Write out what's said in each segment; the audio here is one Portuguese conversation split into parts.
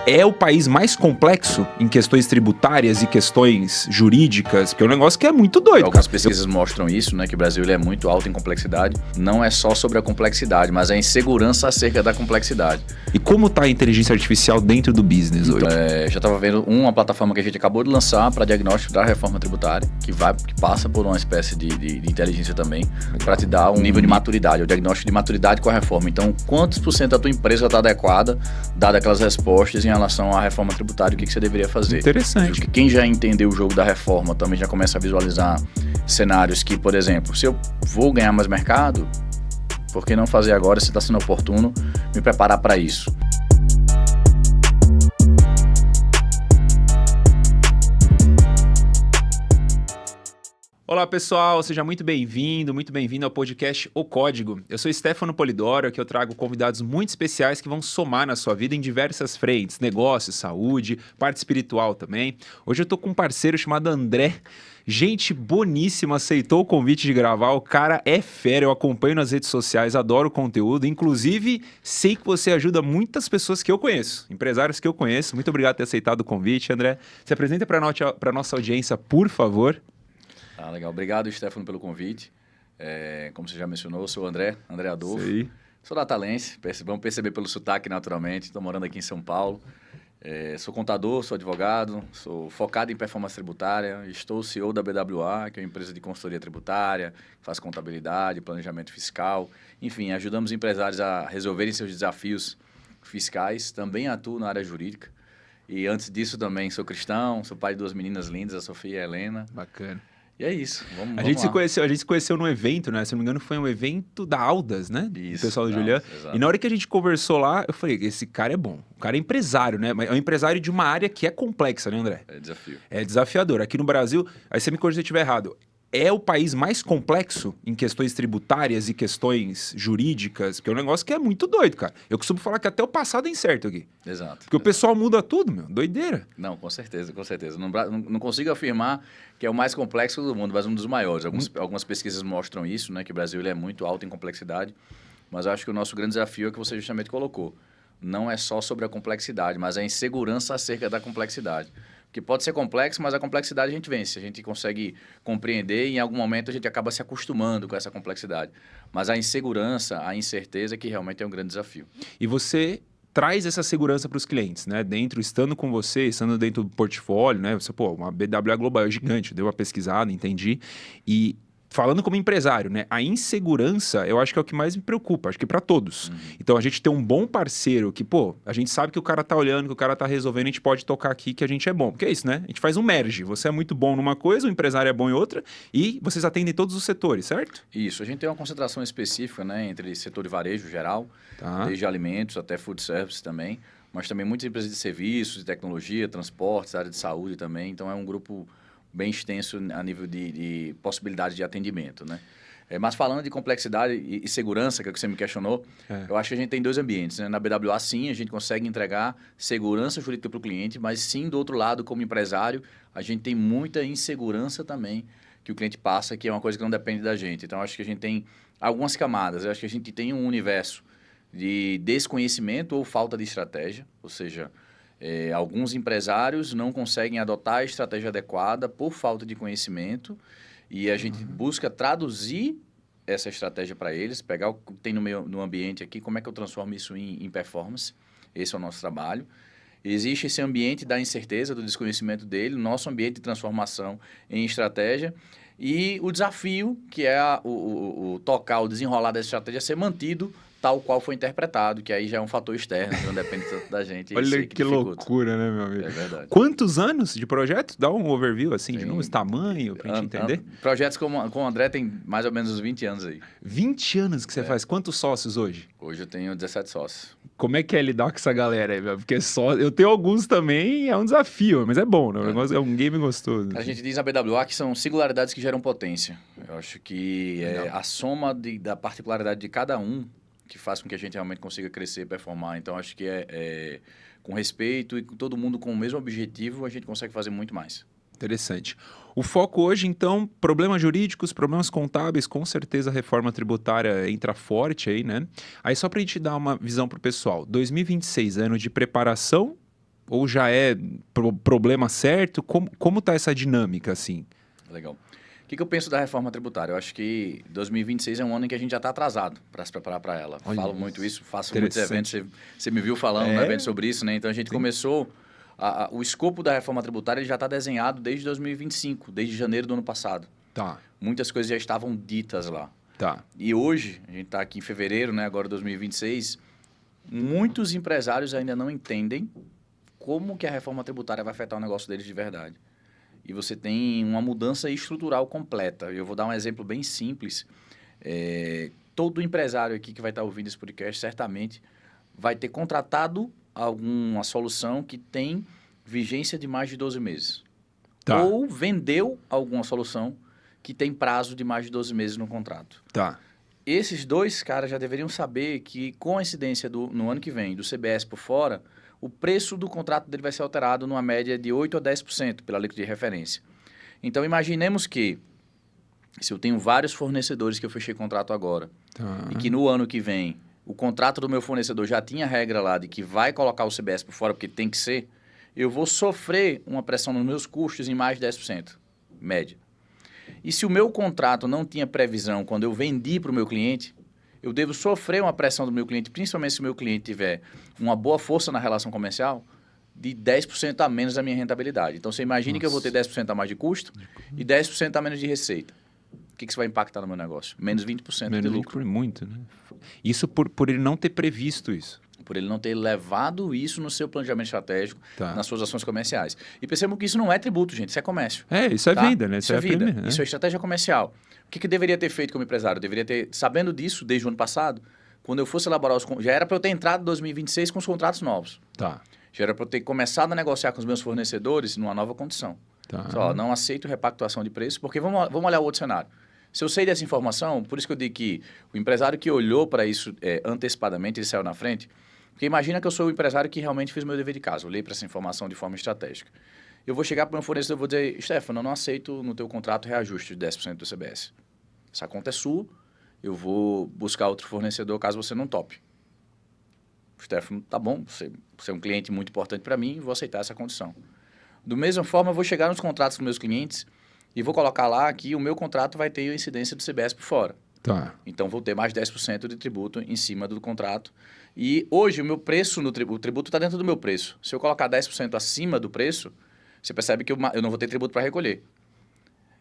é o país mais complexo em questões tributárias e questões jurídicas, porque é um negócio que é muito doido. Algumas pesquisas mostram isso, né, que o Brasil ele é muito alto em complexidade. Não é só sobre a complexidade, mas a insegurança acerca da complexidade. E como está a inteligência artificial dentro do business hoje? Já estava vendo uma plataforma que a gente acabou de lançar para diagnóstico da reforma tributária, que passa por uma espécie de inteligência também, para te dar um nível de maturidade, o diagnóstico de maturidade com a reforma. Então, quantos por cento da tua empresa está adequada, dada aquelas respostas em relação à reforma tributária, o que você deveria fazer. Interessante. Quem já entendeu o jogo da reforma também já começa a visualizar cenários que, por exemplo, se eu vou ganhar mais mercado, por que não fazer agora, se está sendo oportuno, me preparar para isso? Olá pessoal, seja muito bem-vindo ao podcast O Código. Eu sou Stefano Polidoro, aqui eu trago convidados muito especiais que vão somar na sua vida em diversas frentes, negócios, saúde, parte espiritual também. Hoje eu tô com um parceiro chamado André, gente boníssima, aceitou o convite de gravar, o cara é fera, eu acompanho nas redes sociais, adoro o conteúdo, inclusive sei que você ajuda muitas pessoas que eu conheço, empresários que eu conheço. Muito obrigado por ter aceitado o convite, André. Se apresenta para a nossa audiência, por favor. Ah, legal. Obrigado, Stefano, pelo convite. Como você já mencionou, eu sou o André Adolfo. Sei. Sou natalense, vamos perceber pelo sotaque naturalmente. Estou morando aqui em São Paulo. Sou contador, sou advogado, sou focado em performance tributária. Estou CEO da BWA, que é uma empresa de consultoria tributária, faz contabilidade, planejamento fiscal. Enfim, ajudamos empresários a resolverem seus desafios fiscais. Também atuo na área jurídica. E antes disso também sou cristão, sou pai de duas meninas lindas, a Sofia e a Helena. Bacana. E é isso, vamos A lá. gente se conheceu num evento, né? Se não me engano, foi um evento da Aldas, né? Isso, o pessoal do não, Juliano. exato. E na hora que a gente conversou lá, eu falei, esse cara é bom. O cara é empresário, né? Mas é um empresário de uma área que é complexa, né, André? É desafio. É desafiador. Aqui no Brasil, aí você me corrija se eu estiver errado, é o país mais complexo em questões tributárias e questões jurídicas, porque é um negócio que é muito doido, cara. Eu costumo falar que até o passado é incerto aqui. Exato. Porque o pessoal muda tudo, meu. Doideira. Não, com certeza, com certeza. Não consigo afirmar que é o mais complexo do mundo, mas um dos maiores. Algumas pesquisas mostram isso, né? Que o Brasil ele é muito alto em complexidade, mas eu acho que o nosso grande desafio é o que você justamente colocou. Não é só sobre a complexidade, mas a insegurança acerca da complexidade. Que pode ser complexo, mas a complexidade a gente vence. A gente consegue compreender e em algum momento a gente acaba se acostumando com essa complexidade. Mas a insegurança, a incerteza que realmente é um grande desafio. E você traz essa segurança para os clientes, né? Estando com você, estando dentro do portfólio, né? Você, uma BWA global é gigante, deu uma pesquisada, entendi. E falando como empresário, né? A insegurança, eu acho que é o que mais me preocupa, acho que para todos. Então, a gente ter um bom parceiro que, a gente sabe que o cara tá olhando, que o cara tá resolvendo, a gente pode tocar aqui que a gente é bom. Porque é isso, né? A gente faz um merge. Você é muito bom numa coisa, o empresário é bom em outra, e vocês atendem todos os setores, certo? Isso. A gente tem uma concentração específica, né? Entre setor de varejo geral, desde alimentos até food service também, mas também muitas empresas de serviços, de tecnologia, transportes, área de saúde também. Então, é um grupo bem extenso a nível de possibilidade de atendimento, né? Mas falando de complexidade e segurança, que é o que você me questionou, eu acho que a gente tem dois ambientes, né? Na BWA, sim, a gente consegue entregar segurança jurídica para o cliente, mas sim, do outro lado, como empresário, a gente tem muita insegurança também que o cliente passa, que é uma coisa que não depende da gente. Então, acho que a gente tem algumas camadas. Eu acho que a gente tem um universo de desconhecimento ou falta de estratégia, ou seja, alguns empresários não conseguem adotar a estratégia adequada por falta de conhecimento e a gente busca traduzir essa estratégia para eles, pegar o que tem no ambiente aqui, como é que eu transformo isso em performance. Esse é o nosso trabalho. Existe esse ambiente da incerteza, do desconhecimento dele, nosso ambiente de transformação em estratégia e o desafio, que é o tocar, o desenrolar dessa estratégia, ser mantido tal qual foi interpretado, que aí já é um fator externo, que não depende tanto da gente. Olha que loucura, né, meu amigo? É verdade. Quantos anos de projeto? Dá um overview, assim, de números, tamanho, pra gente entender. Projetos com o André tem mais ou menos uns 20 anos aí. 20 anos que você faz. Quantos sócios hoje? Hoje eu tenho 17 sócios. Como é que é lidar com essa galera aí, meu? Porque eu tenho alguns também, é um desafio, mas é bom, né? O negócio é um game gostoso. A gente diz na BWA que são singularidades que geram potência. Eu acho que é a soma da particularidade de cada um que faz com que a gente realmente consiga crescer e performar. Então, acho que com respeito e com todo mundo com o mesmo objetivo, a gente consegue fazer muito mais. Interessante. O foco hoje, então, problemas jurídicos, problemas contábeis, com certeza a reforma tributária entra forte aí, né? Aí só para a gente dar uma visão para o pessoal, 2026, ano de preparação Ou já é problema certo? Como tá essa dinâmica, assim? Legal. O que eu penso da reforma tributária? Eu acho que 2026 é um ano em que a gente já está atrasado para se preparar para ela. Olha, Falo muito isso, faço muitos eventos. Você me viu falando no evento sobre isso, né? Então a gente começou... o escopo da reforma tributária ele já está desenhado desde 2025, desde janeiro do ano passado. Tá. Muitas coisas já estavam ditas lá. Tá. E hoje, a gente está aqui em fevereiro, né? Agora 2026, muitos empresários ainda não entendem como que a reforma tributária vai afetar o negócio deles de verdade. E você tem uma mudança estrutural completa. Eu vou dar um exemplo bem simples. Todo empresário aqui que vai estar ouvindo esse podcast, certamente, vai ter contratado alguma solução que tem vigência de mais de 12 meses. Tá. Ou vendeu alguma solução que tem prazo de mais de 12 meses no contrato. Tá. Esses dois caras já deveriam saber que, com a incidência no ano que vem do CBS por fora, o preço do contrato dele vai ser alterado numa média de 8% a 10% pela alíquota de referência. Então, imaginemos que, se eu tenho vários fornecedores que eu fechei contrato agora, e que no ano que vem, o contrato do meu fornecedor já tinha regra lá de que vai colocar o CBS por fora, porque tem que ser, eu vou sofrer uma pressão nos meus custos em mais de 10%, média. E se o meu contrato não tinha previsão quando eu vendi para o meu cliente, eu devo sofrer uma pressão do meu cliente, principalmente se o meu cliente tiver uma boa força na relação comercial, de 10% a menos da minha rentabilidade. Então, você imagine que eu vou ter 10% a mais de custo e 10% a menos de receita. O que isso vai impactar no meu negócio? Menos 20% de lucro. Muito, né? Isso por ele não ter previsto isso. Por ele não ter levado isso no seu planejamento estratégico, nas suas ações comerciais. E percebam que isso não é tributo, gente, isso é comércio. Isso é venda, né? Isso é vida, isso é estratégia comercial. O que eu deveria ter feito como empresário? Eu deveria ter, sabendo disso desde o ano passado, quando eu fosse elaborar já era para eu ter entrado em 2026 com os contratos novos. Tá. Já era para eu ter começado a negociar com os meus fornecedores numa nova condição. Tá. Só, não aceito repactuação de preço, porque vamos olhar o outro cenário. Se eu sei dessa informação, por isso que eu digo que o empresário que olhou para isso antecipadamente, ele saiu na frente. Porque imagina que eu sou o empresário que realmente fez o meu dever de casa, olhei para essa informação de forma estratégica. Eu vou chegar para o meu fornecedor e vou dizer, Stefano, eu não aceito no teu contrato reajuste de 10% do CBS. Essa conta é sua, eu vou buscar outro fornecedor caso você não tope. Stefano, tá bom, você é um cliente muito importante para mim, vou aceitar essa condição. Da mesma forma, eu vou chegar nos contratos com meus clientes e vou colocar lá que o meu contrato vai ter a incidência do CBS por fora. Tá. Então, vou ter mais 10% de tributo em cima do contrato. E hoje, o meu preço, o tributo está dentro do meu preço. Se eu colocar 10% acima do preço, você percebe que eu não vou ter tributo para recolher.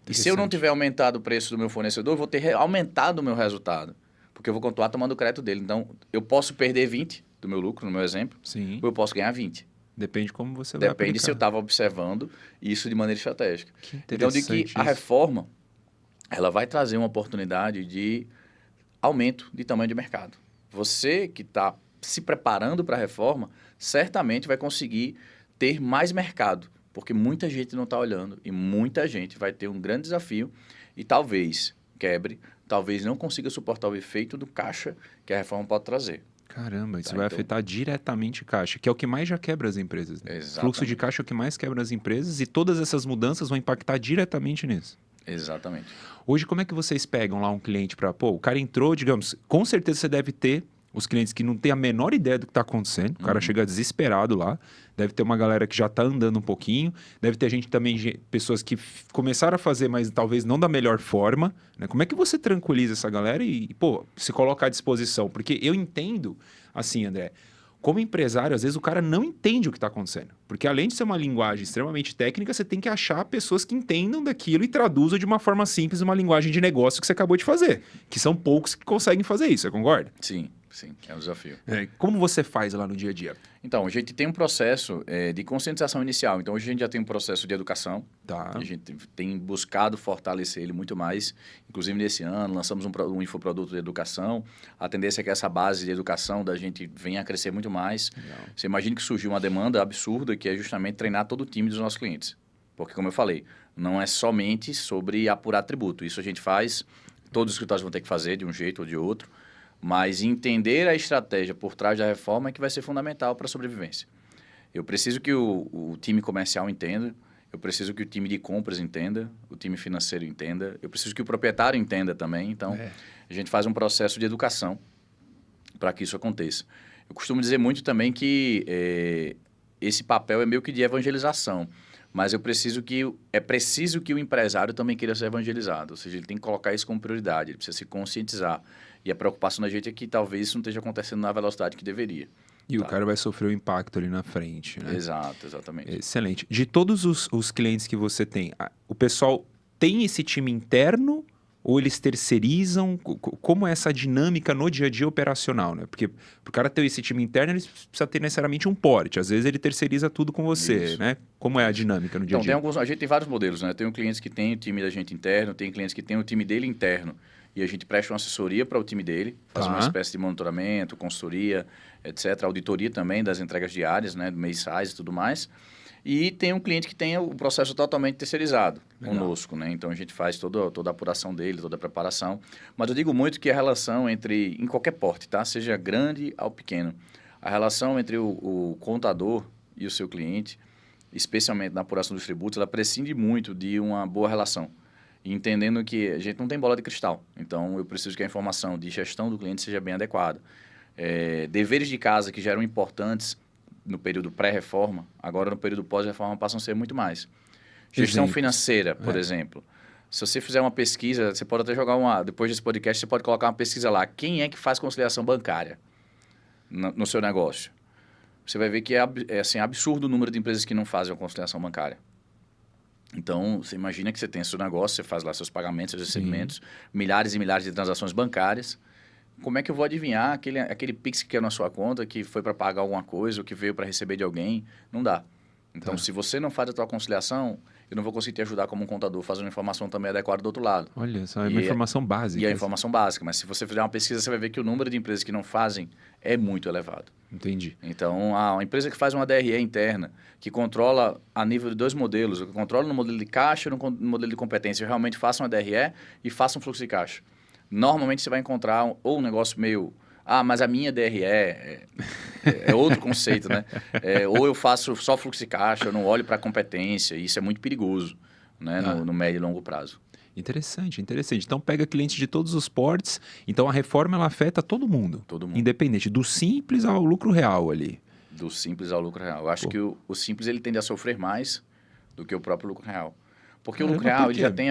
E se eu não tiver aumentado o preço do meu fornecedor, eu vou ter aumentado o meu resultado. Porque eu vou continuar tomando o crédito dele. Então, eu posso perder 20 do meu lucro, no meu exemplo, Sim. ou eu posso ganhar 20. Depende como você vai aplicar. Depende se eu estava observando isso de maneira estratégica. Que então, de que a isso. reforma ela vai trazer uma oportunidade de aumento de tamanho de mercado. Você que está se preparando para a reforma, certamente vai conseguir ter mais mercado, porque muita gente não está olhando e muita gente vai ter um grande desafio e talvez quebre, talvez não consiga suportar o efeito do caixa que a reforma pode trazer. Caramba, isso vai afetar diretamente caixa, que é o que mais já quebra as empresas. Né? Fluxo de caixa é o que mais quebra as empresas e todas essas mudanças vão impactar diretamente nisso. Exatamente. Hoje, como é que vocês pegam lá um cliente para... Pô, o cara entrou, digamos, com certeza você deve ter os clientes que não têm a menor ideia do que está acontecendo. O cara chega desesperado lá. Deve ter uma galera que já está andando um pouquinho. Deve ter gente também, pessoas que começaram a fazer, mas talvez não da melhor forma. Né? Como é que você tranquiliza essa galera e, pô, se coloca à disposição? Porque eu entendo, assim, André, como empresário, às vezes o cara não entende o que está acontecendo. Porque além de ser uma linguagem extremamente técnica, você tem que achar pessoas que entendam daquilo e traduzam de uma forma simples uma linguagem de negócio que você acabou de fazer. Que são poucos que conseguem fazer isso, você concorda? Sim. Sim, é um desafio. Como você faz lá no dia a dia? Então, a gente tem um processo de conscientização inicial. Então, hoje a gente já tem um processo de educação. Tá. A gente tem buscado fortalecer ele muito mais. Inclusive, nesse ano, lançamos um infoproduto de educação. A tendência é que essa base de educação da gente venha a crescer muito mais. Legal. Você imagina que surgiu uma demanda absurda, que é justamente treinar todo o time dos nossos clientes. Porque, como eu falei, não é somente sobre apurar tributo. Isso a gente faz, todos os escritórios vão ter que fazer de um jeito ou de outro. Mas entender a estratégia por trás da reforma é que vai ser fundamental para a sobrevivência. Eu preciso que o time comercial entenda, eu preciso que o time de compras entenda, o time financeiro entenda, eu preciso que o proprietário entenda também. Então, a gente faz um processo de educação para que isso aconteça. Eu costumo dizer muito também que esse papel é meio que de evangelização. Mas é preciso que o empresário também queira ser evangelizado. Ou seja, ele tem que colocar isso como prioridade, ele precisa se conscientizar. E a preocupação da gente é que talvez isso não esteja acontecendo na velocidade que deveria. E o cara vai sofrer o impacto ali na frente, né? Exato, exatamente. Excelente. De todos os clientes que você tem, o pessoal tem esse time interno ou eles terceirizam? Como é essa dinâmica no dia a dia operacional, né? Porque para o cara ter esse time interno, ele precisa ter necessariamente um porte. Às vezes ele terceiriza tudo com você, Isso. né? Como é a dinâmica no dia a dia? Então, a gente tem vários modelos, né? Tem clientes que tem o time da gente interno, tem clientes que tem o time dele interno. E a gente presta uma assessoria para o time dele, faz uma espécie de monitoramento, consultoria, etc. Auditoria também das entregas diárias, né? Mensais e tudo mais. E tem um cliente que tem o processo totalmente terceirizado conosco, né? Então, a gente faz toda a apuração dele, toda a preparação. Mas eu digo muito que a relação em qualquer porte, tá? Seja grande ao pequeno, a relação entre o contador e o seu cliente, especialmente na apuração dos tributos, ela prescinde muito de uma boa relação. E entendendo que a gente não tem bola de cristal. Então, eu preciso que a informação de gestão do cliente seja bem adequada. Deveres de casa que já eram importantes no período pré-reforma, agora no período pós-reforma passam a ser muito mais. Gestão financeira, por exemplo. Se você fizer uma pesquisa, você pode até jogar depois desse podcast, você pode colocar uma pesquisa lá. Quem é que faz conciliação bancária no seu negócio? Você vai ver que é assim, absurdo o número de empresas que não fazem a conciliação bancária. Então, você imagina que você tem seu negócio, você faz lá seus pagamentos, seus recebimentos, milhares e milhares de transações bancárias. Como é que eu vou adivinhar aquele Pix que é na sua conta, que foi para pagar alguma coisa, ou que veio para receber de alguém? Não dá. Então, se você não faz a tua conciliação, eu não vou conseguir te ajudar como um contador, fazendo uma informação também adequada do outro lado. Olha, só é uma informação básica. E é a informação básica, mas se você fizer uma pesquisa, você vai ver que o número de empresas que não fazem é muito elevado. Entendi. Então, uma empresa que faz uma DRE interna, que controla a nível de 2 modelos, que controla no modelo de caixa e no modelo de competência, realmente faça uma DRE e faça um fluxo de caixa. Normalmente você vai encontrar ou um negócio meio... mas a minha DRE é outro conceito, né? Ou eu faço só fluxo de caixa, eu não olho para a competência, e isso é muito perigoso, né? No médio e longo prazo. Interessante, interessante. Então, pega clientes de todos os portes. Então, a reforma, ela afeta todo mundo. Todo mundo. Independente, do simples ao lucro real ali. Do simples ao lucro real. Eu acho que o simples, ele tende a sofrer mais do que o próprio lucro real. Porque o lucro real, ele já tem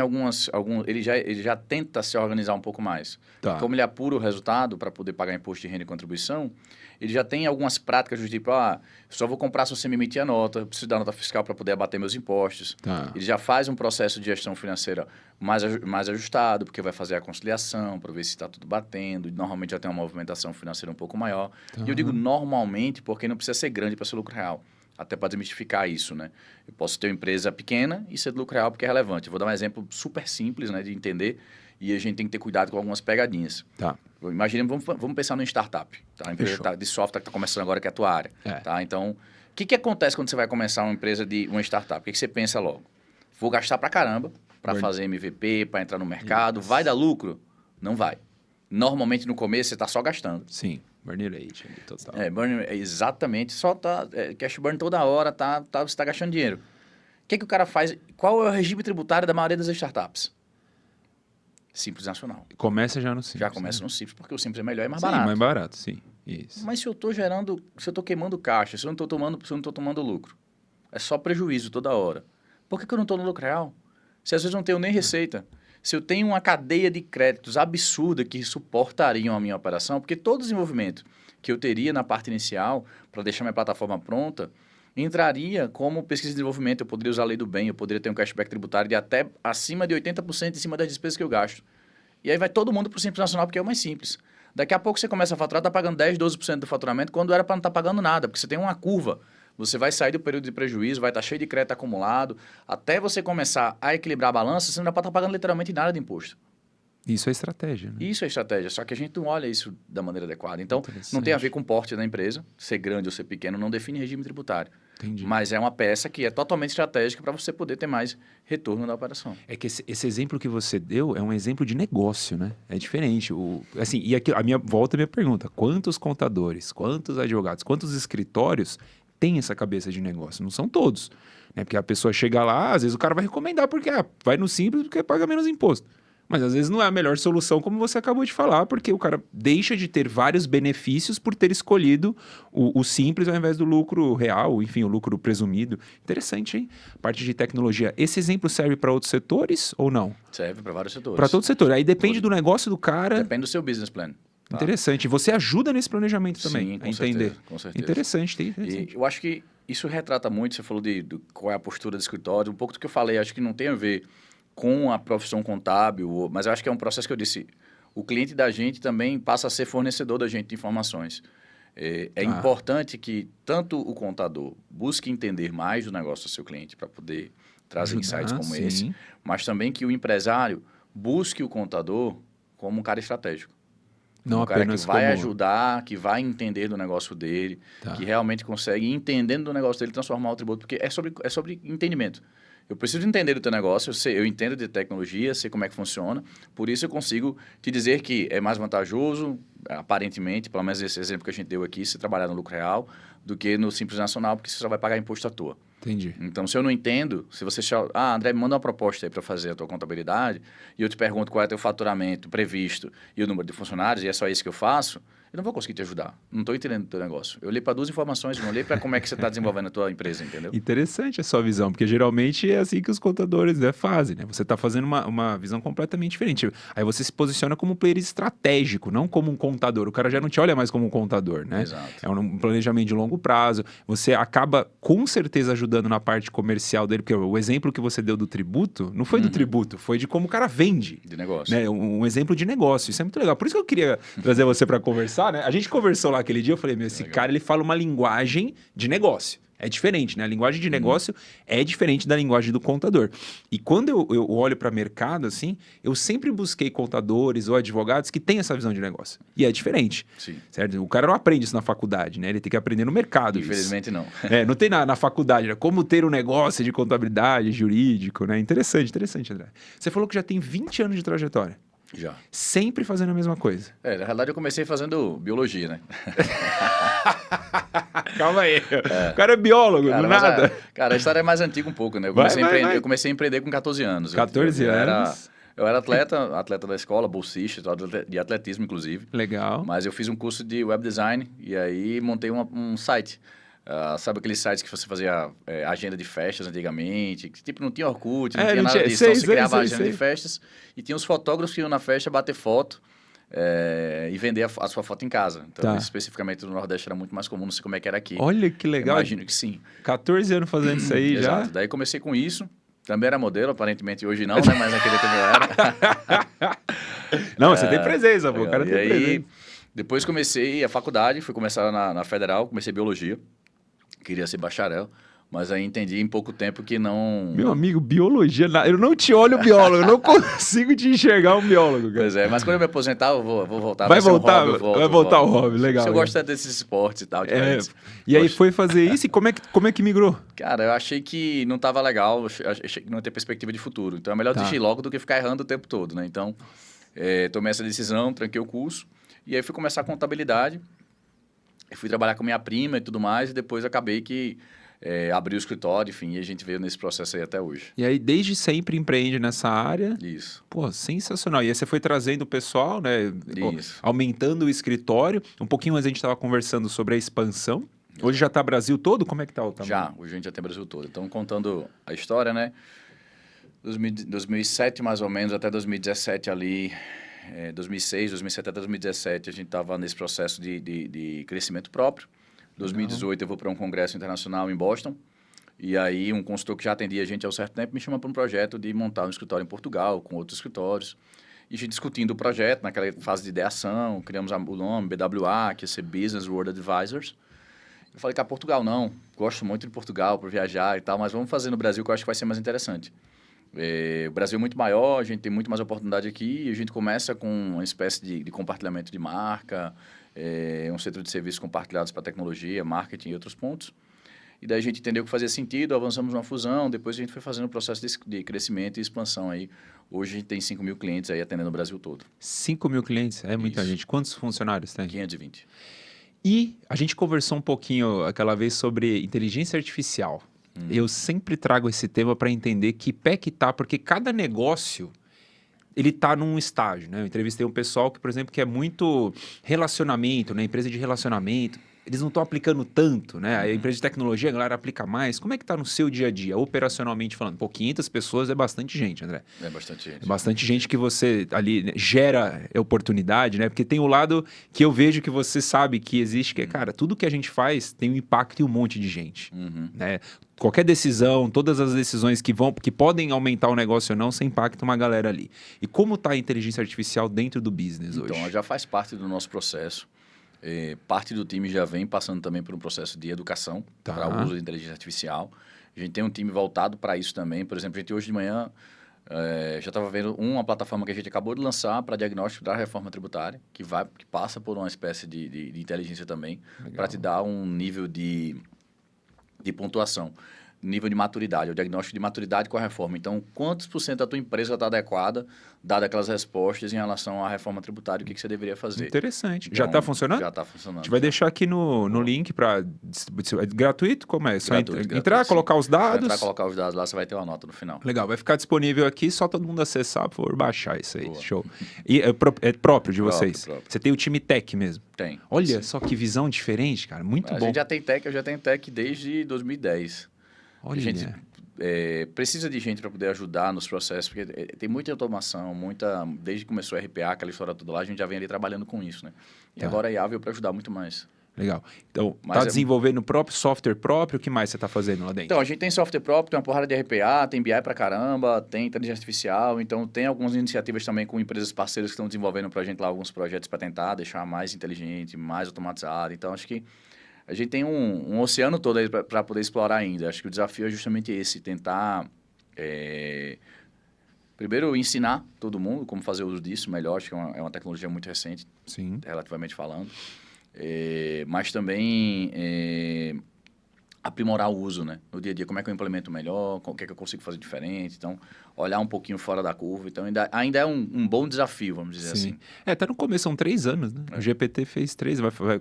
ele já tenta se organizar um pouco mais. Tá. Como ele apura o resultado para poder pagar imposto de renda e contribuição, ele já tem algumas práticas do tipo, só vou comprar se você me emitir a nota, eu preciso da nota fiscal para poder abater meus impostos. Tá. Ele já faz um processo de gestão financeira mais ajustado, porque vai fazer a conciliação para ver se está tudo batendo. Normalmente já tem uma movimentação financeira um pouco maior. Tá. E eu digo normalmente porque não precisa ser grande para ser lucro real. Até para desmistificar isso, né? Eu posso ter uma empresa pequena e ser de lucro real porque é relevante. Eu vou dar um exemplo super simples, né, de entender, e a gente tem que ter cuidado com algumas pegadinhas. Tá. Imaginemos, vamos pensar numa startup, tá? Uma empresa de software que está começando agora, que é a tua área. Tá? Então, o que acontece quando você vai começar uma empresa uma startup? O que você pensa logo? Vou gastar pra caramba para fazer MVP, para entrar no mercado. Vai dar lucro? Não vai. Normalmente, no começo, você está só gastando. Sim. Burn rate, total. Exatamente. Só cash burn toda hora, você está gastando dinheiro. O que o cara faz? Qual é o regime tributário da maioria das startups? Simples Nacional. Começa já no Simples. Já começa no Simples, porque o Simples é melhor e mais sim, barato. mais barato, sim. Isso. Mas se eu estou queimando caixa, se eu não estou tomando lucro, é só prejuízo toda hora. Por que eu não estou no lucro real? Se às vezes não tenho nem receita. Se eu tenho uma cadeia de créditos absurda que suportariam a minha operação, porque todo desenvolvimento que eu teria na parte inicial, para deixar minha plataforma pronta, entraria como pesquisa de desenvolvimento. Eu poderia usar a lei do bem, eu poderia ter um cashback tributário de até acima de 80% em cima das despesas que eu gasto. E aí vai todo mundo para o Simples Nacional, porque é o mais simples. Daqui a pouco você começa a faturar, está pagando 10%, 12% do faturamento, quando era para não estar pagando nada, porque você tem uma curva. Você vai sair do período de prejuízo, vai estar cheio de crédito acumulado, até você começar a equilibrar a balança, você não vai estar pagando literalmente nada de imposto. Isso é estratégia, né? Isso é estratégia, só que a gente não olha isso da maneira adequada. Então, não tem a ver com o porte da empresa, ser grande ou ser pequeno, não define regime tributário. Entendi. Mas é uma peça que é totalmente estratégica para você poder ter mais retorno da operação. É que esse exemplo que você deu é um exemplo de negócio, né? É diferente. Assim, e aqui, volta a minha pergunta. Quantos contadores, quantos advogados, quantos escritórios têm essa cabeça de negócio? Não são todos. Né? Porque a pessoa chega lá, às vezes o cara vai recomendar porque vai no Simples porque paga menos imposto. Mas às vezes não é a melhor solução, como você acabou de falar, porque o cara deixa de ter vários benefícios por ter escolhido o simples ao invés do lucro real, enfim, o lucro presumido. Interessante, hein? Parte de tecnologia. Esse exemplo serve para outros setores ou não? Serve para vários setores. Para todo setor. Aí depende do negócio do cara. Depende do seu business plan. Tá? Interessante. E você ajuda nesse planejamento também, Sim, com a entender. certeza, com certeza. Interessante. E eu acho que isso retrata muito, você falou de qual é a postura do escritório, um pouco do que eu falei, acho que não tem a ver com a profissão contábil, mas eu acho que é um processo que eu disse, o cliente da gente também passa a ser fornecedor da gente de informações. É importante que tanto o contador busque entender mais do negócio do seu cliente para poder trazer insights como esse, mas também que o empresário busque o contador como um cara estratégico. Não um cara que vai como... ajudar, que vai entender do negócio dele, que realmente consegue, entendendo do negócio dele, transformar o tributo, porque é sobre entendimento. Eu preciso entender do teu negócio, eu entendo de tecnologia, sei como é que funciona, por isso eu consigo te dizer que é mais vantajoso, aparentemente, pelo menos esse exemplo que a gente deu aqui, se trabalhar no lucro real, do que no Simples Nacional, porque você só vai pagar imposto à toa. Entendi. Então, se eu não entendo, se você... André, me manda uma proposta aí para fazer a tua contabilidade, e eu te pergunto qual é o teu faturamento previsto e o número de funcionários, e é só isso que eu faço, eu não vou conseguir te ajudar. Não estou entendendo o teu negócio. Eu olhei para duas informações, não olhei para como é que você está desenvolvendo a tua empresa, entendeu? Interessante a sua visão, porque geralmente é assim que os contadores fazem, né? Você está fazendo uma visão completamente diferente. Aí você se posiciona como um player estratégico, não como um contador. O cara já não te olha mais como um contador, né? Exato. É um planejamento de longo prazo. Você acaba, com certeza, ajudando na parte comercial dele, porque o exemplo que você deu do tributo, não foi do tributo, foi de como o cara vende. De negócio. Né? Um exemplo de negócio. Isso é muito legal. Por isso que eu queria trazer você para conversar, né? A gente conversou lá aquele dia, eu falei, esse cara, ele fala uma linguagem de negócio. É diferente, né? A linguagem de negócio é diferente da linguagem do contador. E quando eu olho para o mercado, assim, eu sempre busquei contadores ou advogados que têm essa visão de negócio. E é diferente. Sim. Certo? O cara não aprende isso na faculdade, né? Ele tem que aprender no mercado. Infelizmente, não. Não tem na faculdade, né? Como ter um negócio de contabilidade, jurídico, né? Interessante, André. Você falou que já tem 20 anos de trajetória. Já. Sempre fazendo a mesma coisa. Na realidade, eu comecei fazendo biologia, né? Calma aí. O cara é biólogo, do nada. Cara, a história é mais antiga um pouco, né? Eu comecei a empreender com 14 anos. 14 anos. Eu era atleta da escola, bolsista, de atletismo, inclusive. Legal. Mas eu fiz um curso de web design e aí montei um site. Sabe aqueles sites que você fazia agenda de festas antigamente? Que, tipo, não tinha Orkut, não tinha nada disso. Então você criava a agenda de festas e tinha os fotógrafos que iam na festa bater foto e vender a sua foto em casa. Então, isso, especificamente no Nordeste, era muito mais comum, não sei como é que era aqui. Olha que legal. Eu imagino que sim. 14 anos fazendo isso aí já? Exato. Daí comecei com isso. Também era modelo, aparentemente hoje não, né? Mas naquele tempo eu era. Não, você tem presença, pô. O cara tem presença. Depois comecei a faculdade, fui começar na Federal, comecei biologia. Queria ser bacharel, mas aí entendi em pouco tempo que não... Meu amigo, biologia... Eu não te olho biólogo, eu não consigo te enxergar um biólogo, cara. Pois é, mas quando eu me aposentar, eu vou voltar. Vai voltar, vai voltar o hobby, legal. Eu gosto desses esportes e tal. E aí foi fazer isso e como é que migrou? Cara, eu achei que não estava legal, achei que não ia ter perspectiva de futuro. Então é melhor desistir logo do que ficar errando o tempo todo, né? Então, tomei essa decisão, tranquei o curso e aí fui começar a contabilidade. Eu fui trabalhar com minha prima e tudo mais, e depois acabei que abri o escritório, enfim, e a gente veio nesse processo aí até hoje. E aí, desde sempre empreende nessa área? Isso. Pô, sensacional. E aí você foi trazendo o pessoal, né? Isso. Aumentando o escritório. Um pouquinho antes a gente estava conversando sobre a expansão. Hoje já está Brasil todo? Como é que está o tamanho? Já, hoje a gente já tem Brasil todo. Então, contando a história, né? 2007, mais ou menos, até 2017 ali... 2006, 2007 até 2017, a gente estava nesse processo de crescimento próprio. 2018, eu vou para um congresso internacional em Boston. E aí, um consultor que já atendia a gente há um certo tempo me chama para um projeto de montar um escritório em Portugal, com outros escritórios. E a gente discutindo o projeto, naquela fase de ideação, criamos o nome, BWA, que ia ser Business World Advisors. Eu falei, cara, Portugal não. Gosto muito de Portugal para viajar e tal, mas vamos fazer no Brasil, que eu acho que vai ser mais interessante. O Brasil é muito maior, a gente tem muito mais oportunidade aqui e a gente começa com uma espécie de compartilhamento de marca, um setor de serviços compartilhados para tecnologia, marketing e outros pontos. E daí a gente entendeu que fazia sentido, avançamos numa fusão, depois a gente foi fazendo um processo de crescimento e expansão aí. Hoje a gente tem 5 mil clientes aí atendendo o Brasil todo. 5 mil clientes? É muita gente. Quantos funcionários tem? 520. E a gente conversou um pouquinho aquela vez sobre inteligência artificial. Eu sempre trago esse tema para entender que pé que tá, porque cada negócio ele tá num estágio, né? Eu entrevistei um pessoal que, por exemplo, que é muito relacionamento, né? Empresa de relacionamento. Eles não estão aplicando tanto, né? A empresa de tecnologia, a galera aplica mais. Como é que tá no seu dia a dia, operacionalmente falando? Pô, 500 pessoas é bastante gente, André. É bastante gente. É bastante gente que você ali, né, gera oportunidade, né? Porque tem o lado que eu vejo que você sabe que existe, que é, cara, tudo que a gente faz tem um impacto em um monte de gente, né? Qualquer decisão, todas as decisões que podem aumentar o negócio ou não, você impacta uma galera ali. E como tá a inteligência artificial dentro do business hoje? Então, já faz parte do nosso processo. Parte do time já vem passando também por um processo de educação para o uso de inteligência artificial. A gente tem um time voltado para isso também. Por exemplo, a gente hoje de manhã já estava vendo uma plataforma que a gente acabou de lançar para diagnóstico da reforma tributária, que passa por uma espécie de inteligência também, para te dar um nível de pontuação, nível de maturidade, o diagnóstico de maturidade com a reforma. Então, quantos por cento da tua empresa está adequada, dada aquelas respostas em relação à reforma tributária, o que você deveria fazer? Interessante. Então, já está funcionando? Já está funcionando. A gente vai deixar aqui no link para... É gratuito? Como é? Só Gratuito, entrar, sim. colocar os dados? Entrar, colocar os dados lá, você vai ter uma nota no final. Legal, vai ficar disponível aqui, só todo mundo acessar, por favor, baixar isso aí. Boa. Show. E é próprio de vocês? Próprio. Você tem o time tech mesmo? Tem. Olha só que visão diferente, cara. Muito bom. A gente já tem tech, eu já tenho tech desde 2010. Olha. A gente precisa de gente para poder ajudar nos processos, porque tem muita automação, desde que começou a RPA, aquela história toda lá, a gente já vem ali trabalhando com isso, né? E agora a IA veio para ajudar muito mais. Legal. Então, está desenvolvendo o próprio software próprio, o que mais você está fazendo lá dentro? Então, a gente tem software próprio, tem uma porrada de RPA, tem BI pra caramba, tem inteligência artificial, então tem algumas iniciativas também com empresas parceiras que estão desenvolvendo para a gente lá alguns projetos para tentar deixar mais inteligente, mais automatizado. Então, acho que a gente tem um oceano todo aí para poder explorar ainda. Acho que o desafio é justamente esse, tentar, primeiro, ensinar todo mundo como fazer uso disso melhor. Acho que é uma tecnologia muito recente, sim, relativamente falando. Mas também aprimorar o uso, né? No dia a dia, como é que eu implemento melhor, o que é que eu consigo fazer diferente. Então, olhar um pouquinho fora da curva. Então, ainda é um bom desafio, vamos dizer assim. Tá no começo, são 3 anos, né? O GPT fez 3,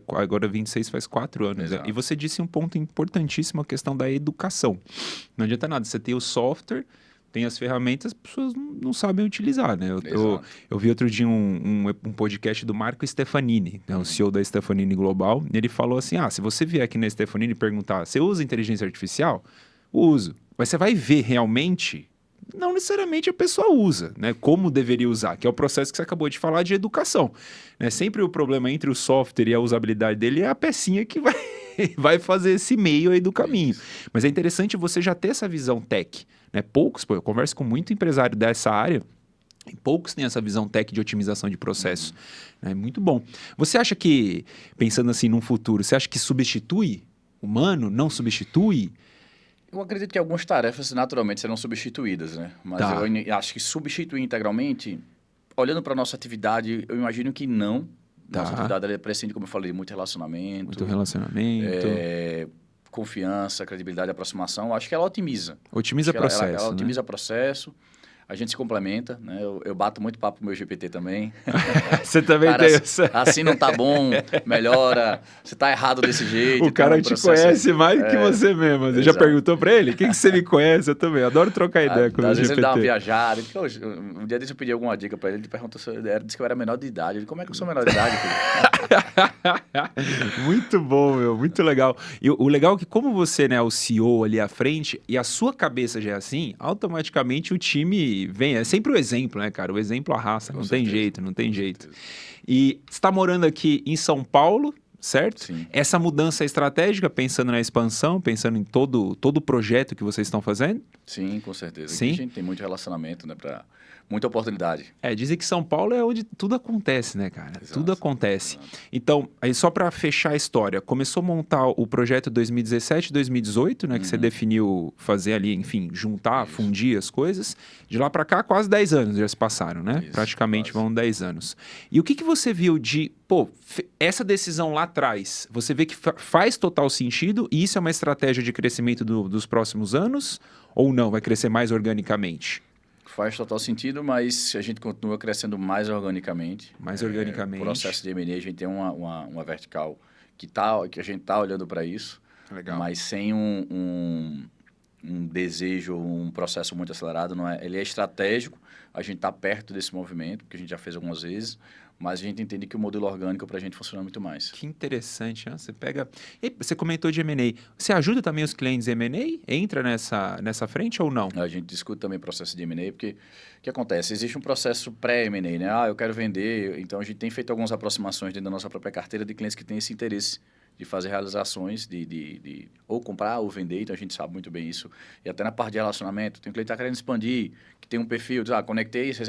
agora 26 faz 4 anos. Né? E você disse um ponto importantíssimo, a questão da educação. Não adianta nada, você tem o software, tem as ferramentas, as pessoas não sabem utilizar, né? Eu vi outro dia um podcast do Marco Stefanini, né? O CEO da Stefanini Global, e ele falou assim, se você vier aqui na Stefanini e perguntar, você usa inteligência artificial? Uso. Mas você vai ver realmente, não necessariamente a pessoa usa, né? Como deveria usar, que é o processo que você acabou de falar de educação. Né? Sempre o problema entre o software e a usabilidade dele é a pecinha que vai fazer esse meio aí do caminho. Mas é interessante você já ter essa visão tech, né? Poucos, eu converso com muito empresário dessa área, e poucos têm essa visão tech de otimização de processo. É muito bom. Você acha que, pensando assim num futuro, você acha que substitui humano? Não substitui? Eu acredito que algumas tarefas naturalmente serão substituídas, né? Mas eu acho que substituir integralmente, olhando para a nossa atividade, eu imagino que não. Nossa atividade ela prescinde, como eu falei, muito relacionamento. Muito relacionamento. Confiança, credibilidade, aproximação. Acho que ela otimiza. Otimiza processo. Ela otimiza processo. A gente se complementa, né? Eu bato muito papo com o meu GPT também. Você também cara, tem essa... Assim não tá bom, melhora. Você tá errado desse jeito. O cara te conhece mais que você mesmo. Você já perguntou pra ele? Quem que você me conhece? Eu também adoro trocar ideia com o GPT. Às vezes ele dá uma viajada. Um dia desse eu pedi alguma dica pra ele, ele perguntou se disse que eu era menor de idade. Ele, como é que eu sou menor de idade, filho? Muito bom, meu. Muito legal. E o legal é que como você, né, é o CEO ali à frente e a sua cabeça já é assim, automaticamente o time vem, é sempre o exemplo, né, cara? O exemplo arrasta, não tem jeito, não tem jeito. E você está morando aqui em São Paulo, certo? Sim. Essa mudança é estratégica, pensando na expansão, pensando em todo o projeto que vocês estão fazendo? Sim, com certeza. Sim? Aqui a gente tem muito relacionamento, né, muita oportunidade. Dizem que São Paulo é onde tudo acontece, né, cara? Exato, tudo acontece. Exato. Então, aí só para fechar a história, começou a montar o projeto 2017, 2018, né? Que você definiu fazer ali, enfim, juntar, fundir as coisas. De lá para cá, quase 10 anos já se passaram, né? Isso, praticamente quase. vão 10 anos. E o que você viu de... essa decisão lá atrás, você vê que faz total sentido e isso é uma estratégia de crescimento dos próximos anos? Ou não? Vai crescer mais organicamente? Faz total sentido, mas a gente continua crescendo mais organicamente. Mais organicamente. O processo de M&A, a gente tem uma vertical que a gente está olhando para isso. Legal. Mas sem um desejo, um processo muito acelerado, não é? Ele é estratégico, a gente está perto desse movimento, porque a gente já fez algumas vezes, mas a gente entende que o modelo orgânico para a gente funciona muito mais. Que interessante, né? Você pega... E você comentou de M&A. Você ajuda também os clientes em M&A? Entra nessa frente ou não? A gente discute também o processo de M&A, porque o que acontece? Existe um processo pré-M&A, né? Eu quero vender, então a gente tem feito algumas aproximações dentro da nossa própria carteira de clientes que têm esse interesse de fazer realizações, de ou comprar ou vender, então a gente sabe muito bem isso. E até na parte de relacionamento, tem um cliente que está querendo expandir, que tem um perfil,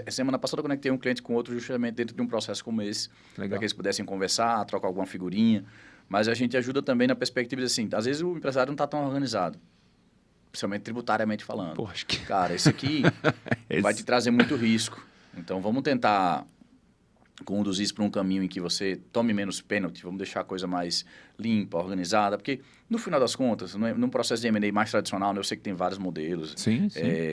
semana passada eu conectei um cliente com outro justamente dentro de um processo como esse, para que eles pudessem conversar, trocar alguma figurinha, mas a gente ajuda também na perspectiva de assim, às vezes o empresário não está tão organizado, principalmente tributariamente falando. Pô, acho que... Cara, esse aqui vai te trazer muito risco, então vamos tentar conduzir isso para um caminho em que você tome menos pênalti, vamos deixar a coisa mais limpa, organizada, porque no final das contas, num processo de M&A mais tradicional, né, eu sei que tem vários modelos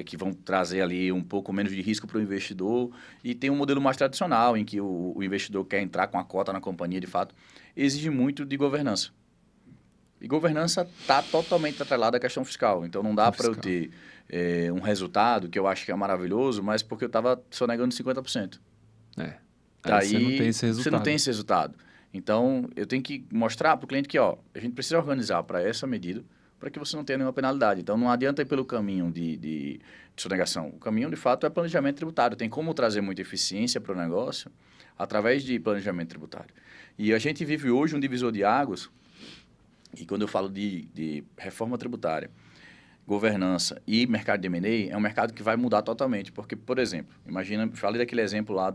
que vão trazer ali um pouco menos de risco para o investidor, e tem um modelo mais tradicional em que o investidor quer entrar com a cota na companhia, de fato, exige muito de governança. E governança está totalmente atrelada à questão fiscal, então não dá para eu ter um resultado que eu acho que é maravilhoso, mas porque eu estava sonegando 50%. Daí você não tem esse resultado. Então, eu tenho que mostrar para o cliente que a gente precisa organizar para essa medida para que você não tenha nenhuma penalidade. Então, não adianta ir pelo caminho de sonegação. O caminho, de fato, é planejamento tributário. Tem como trazer muita eficiência para o negócio através de planejamento tributário. E a gente vive hoje um divisor de águas, e quando eu falo de reforma tributária, governança e mercado de M&A, é um mercado que vai mudar totalmente. Porque, por exemplo, imagina, falei daquele exemplo lá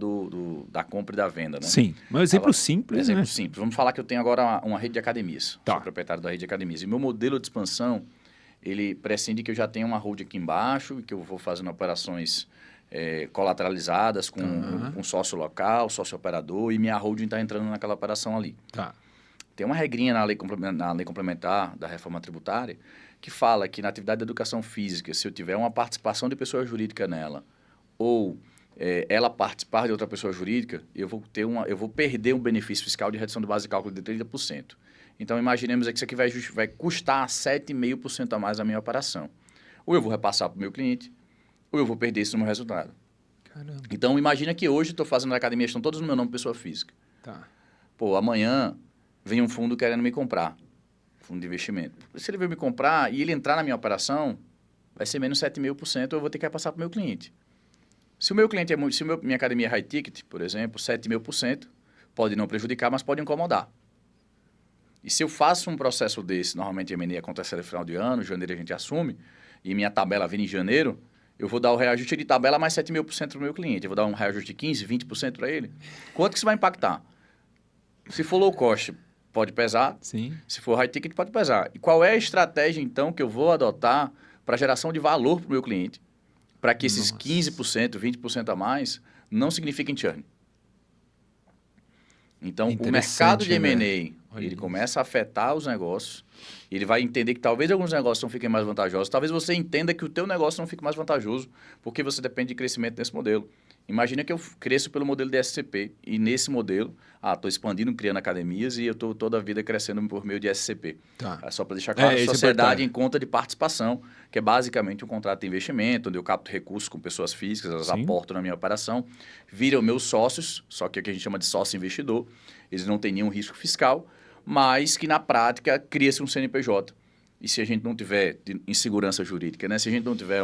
da compra e da venda, né? Sim, um exemplo simples, exemplo simples. Vamos falar que eu tenho agora uma rede de academias. Sou proprietário da rede de academias. E meu modelo de expansão, ele prescinde que eu já tenho uma hold aqui embaixo, que eu vou fazendo operações colateralizadas com sócio local, sócio operador, e minha holding está entrando naquela operação ali. Tem uma regrinha na lei complementar da reforma tributária que fala que na atividade de educação física, se eu tiver uma participação de pessoa jurídica nela, ou ela participar de outra pessoa jurídica, eu vou perder um benefício fiscal de redução de base de cálculo de 30%. Então, imaginemos que isso aqui vai custar 7,5% a mais a minha operação. Ou eu vou repassar para o meu cliente, ou eu vou perder isso no meu resultado. Caramba. Então, imagina que hoje estou fazendo a academia, estão todos no meu nome, pessoa física. Pô, amanhã vem um fundo querendo me comprar. Fundo de investimento. Se ele veio me comprar e ele entrar na minha operação, vai ser menos 7,5%, eu vou ter que repassar para o meu cliente. Se o meu cliente minha academia é high ticket, por exemplo, 7,5%, pode não prejudicar, mas pode incomodar. E se eu faço um processo desse, normalmente a M&A acontece no final de ano, janeiro a gente assume, e minha tabela vem em janeiro, eu vou dar o reajuste de tabela mais 7,5% para o meu cliente. Eu vou dar um reajuste de 15%, 20% para ele. Quanto que isso vai impactar? Se for low cost, pode pesar. Sim. Se for high ticket, pode pesar. E qual é a estratégia, então, que eu vou adotar para geração de valor para o meu cliente? Para que esses 15%, 20% a mais não signifiquem churn. Então, o mercado de M&A, ele começa a afetar os negócios. Ele vai entender que talvez alguns negócios não fiquem mais vantajosos. Talvez você entenda que o teu negócio não fique mais vantajoso, porque você depende de crescimento nesse modelo. Imagina que eu cresço pelo modelo de SCP. E nesse modelo, estou expandindo, criando academias e eu estou toda a vida crescendo por meio de SCP. Só para deixar claro, sociedade em conta de participação, que é basicamente um contrato de investimento, onde eu capto recursos com pessoas físicas, elas aportam na minha operação, viram meus sócios, só que é o que a gente chama de sócio investidor. Eles não têm nenhum risco fiscal, mas que na prática cria-se um CNPJ. E se a gente não tiver insegurança jurídica, né? Se a gente não tiver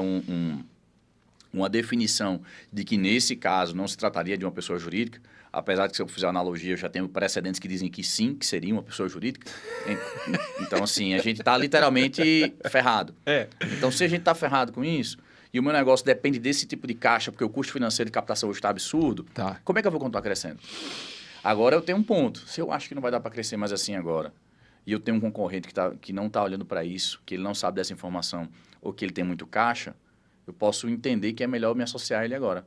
uma definição de que, nesse caso, não se trataria de uma pessoa jurídica, apesar de que, se eu fizer analogia, eu já tenho precedentes que dizem que sim, que seria uma pessoa jurídica. Então, assim, a gente está literalmente ferrado. Então, se a gente está ferrado com isso, e o meu negócio depende desse tipo de caixa, porque o custo financeiro de captação hoje está absurdo, como é que eu vou continuar crescendo? Agora, eu tenho um ponto. Se eu acho que não vai dar para crescer mais assim agora, e eu tenho um concorrente que não está olhando para isso, que ele não sabe dessa informação, ou que ele tem muito caixa, eu posso entender que é melhor me associar a ele agora.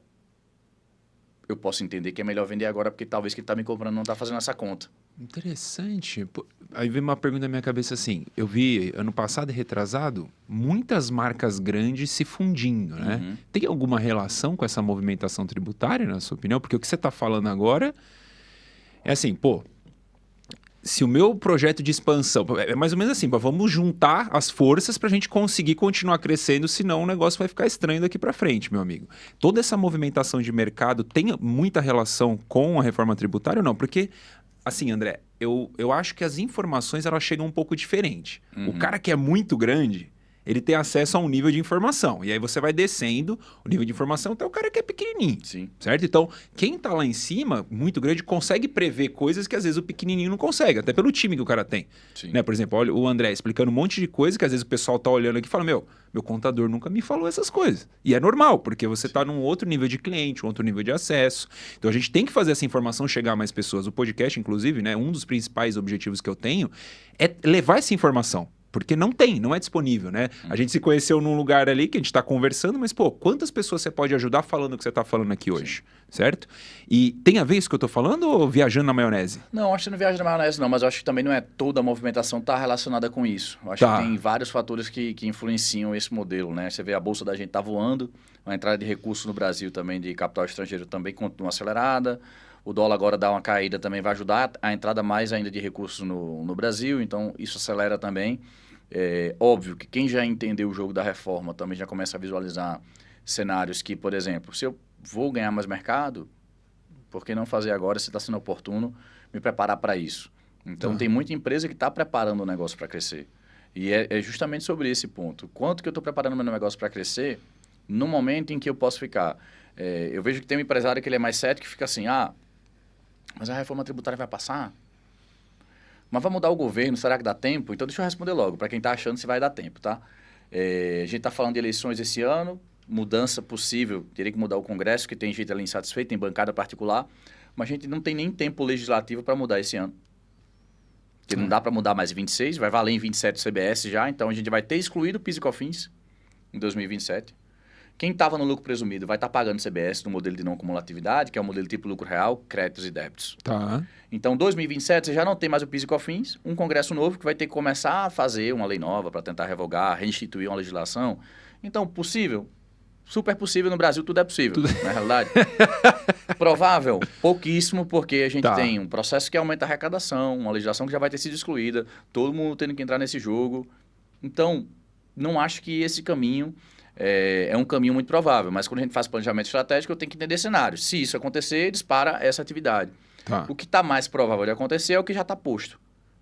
Eu posso entender que é melhor vender agora, porque talvez quem está me comprando não está fazendo essa conta. Interessante. Pô, aí vem uma pergunta na minha cabeça assim. Eu vi, ano passado e retrasado, muitas marcas grandes se fundindo, né? Tem alguma relação com essa movimentação tributária, na sua opinião? Porque o que você está falando agora é assim, pô, se o meu projeto de expansão... É mais ou menos assim, vamos juntar as forças para a gente conseguir continuar crescendo, senão o negócio vai ficar estranho daqui para frente, meu amigo. Toda essa movimentação de mercado tem muita relação com a reforma tributária ou não? Porque, assim, André, eu acho que as informações elas chegam um pouco diferente. O cara que é muito grande... ele tem acesso a um nível de informação. E aí você vai descendo o nível de informação até o cara que é pequenininho. Sim. Certo? Então, quem tá lá em cima, muito grande, consegue prever coisas que às vezes o pequenininho não consegue, até pelo time que o cara tem. Sim. Né? Por exemplo, olha o André explicando um monte de coisa que às vezes o pessoal tá olhando aqui e fala, meu contador nunca me falou essas coisas. E é normal, porque você tá num outro nível de cliente, um outro nível de acesso. Então, a gente tem que fazer essa informação chegar a mais pessoas. O podcast, inclusive, né, um dos principais objetivos que eu tenho é levar essa informação. Porque não é disponível, né? A gente se conheceu num lugar ali que a gente está conversando, mas, pô, quantas pessoas você pode ajudar falando o que você está falando aqui hoje, certo? E tem a ver isso que eu estou falando ou viajando na maionese? Não, acho que não viaja na maionese não, mas eu acho que também não é toda a movimentação está relacionada com isso. Eu acho que tem vários fatores que influenciam esse modelo, né? Você vê a bolsa da gente tá voando, a entrada de recursos no Brasil também, de capital estrangeiro também continua acelerada. O dólar agora dá uma caída também, vai ajudar a entrada mais ainda de recursos no Brasil, então isso acelera também. É óbvio que quem já entendeu o jogo da reforma também já começa a visualizar cenários que, por exemplo, se eu vou ganhar mais mercado, por que não fazer agora, se está sendo oportuno, me preparar para isso? Então, tem muita empresa que está preparando o negócio para crescer. E é justamente sobre esse ponto. Quanto que eu estou preparando o meu negócio para crescer no momento em que eu posso ficar? Eu vejo que tem um empresário que ele é mais cético que fica assim, mas a reforma tributária vai passar? Mas vai mudar o governo, será que dá tempo? Então, deixa eu responder logo, para quem está achando se vai dar tempo, tá? A gente está falando de eleições esse ano, mudança possível, teria que mudar o Congresso, que tem gente ali insatisfeita, tem bancada particular, mas a gente não tem nem tempo legislativo para mudar esse ano. Porque não dá para mudar mais em 26, vai valer em 27 o CBS já, então a gente vai ter excluído o PIS e COFINS em 2027. Quem estava no lucro presumido vai estar pagando CBS no modelo de não cumulatividade, que é o modelo tipo lucro real, créditos e débitos. Então, 2027, você já não tem mais o PIS e COFINS, um Congresso novo que vai ter que começar a fazer uma lei nova para tentar revogar, reinstituir uma legislação. Então, possível? Super possível. No Brasil, tudo é possível, na realidade. Provável? Pouquíssimo, porque a gente tem um processo que aumenta a arrecadação, uma legislação que já vai ter sido excluída, todo mundo tendo que entrar nesse jogo. Então, não acho que esse caminho... É um caminho muito provável, mas quando a gente faz planejamento estratégico, eu tenho que entender cenários. Se isso acontecer, dispara essa atividade. O que está mais provável de acontecer é o que já está posto.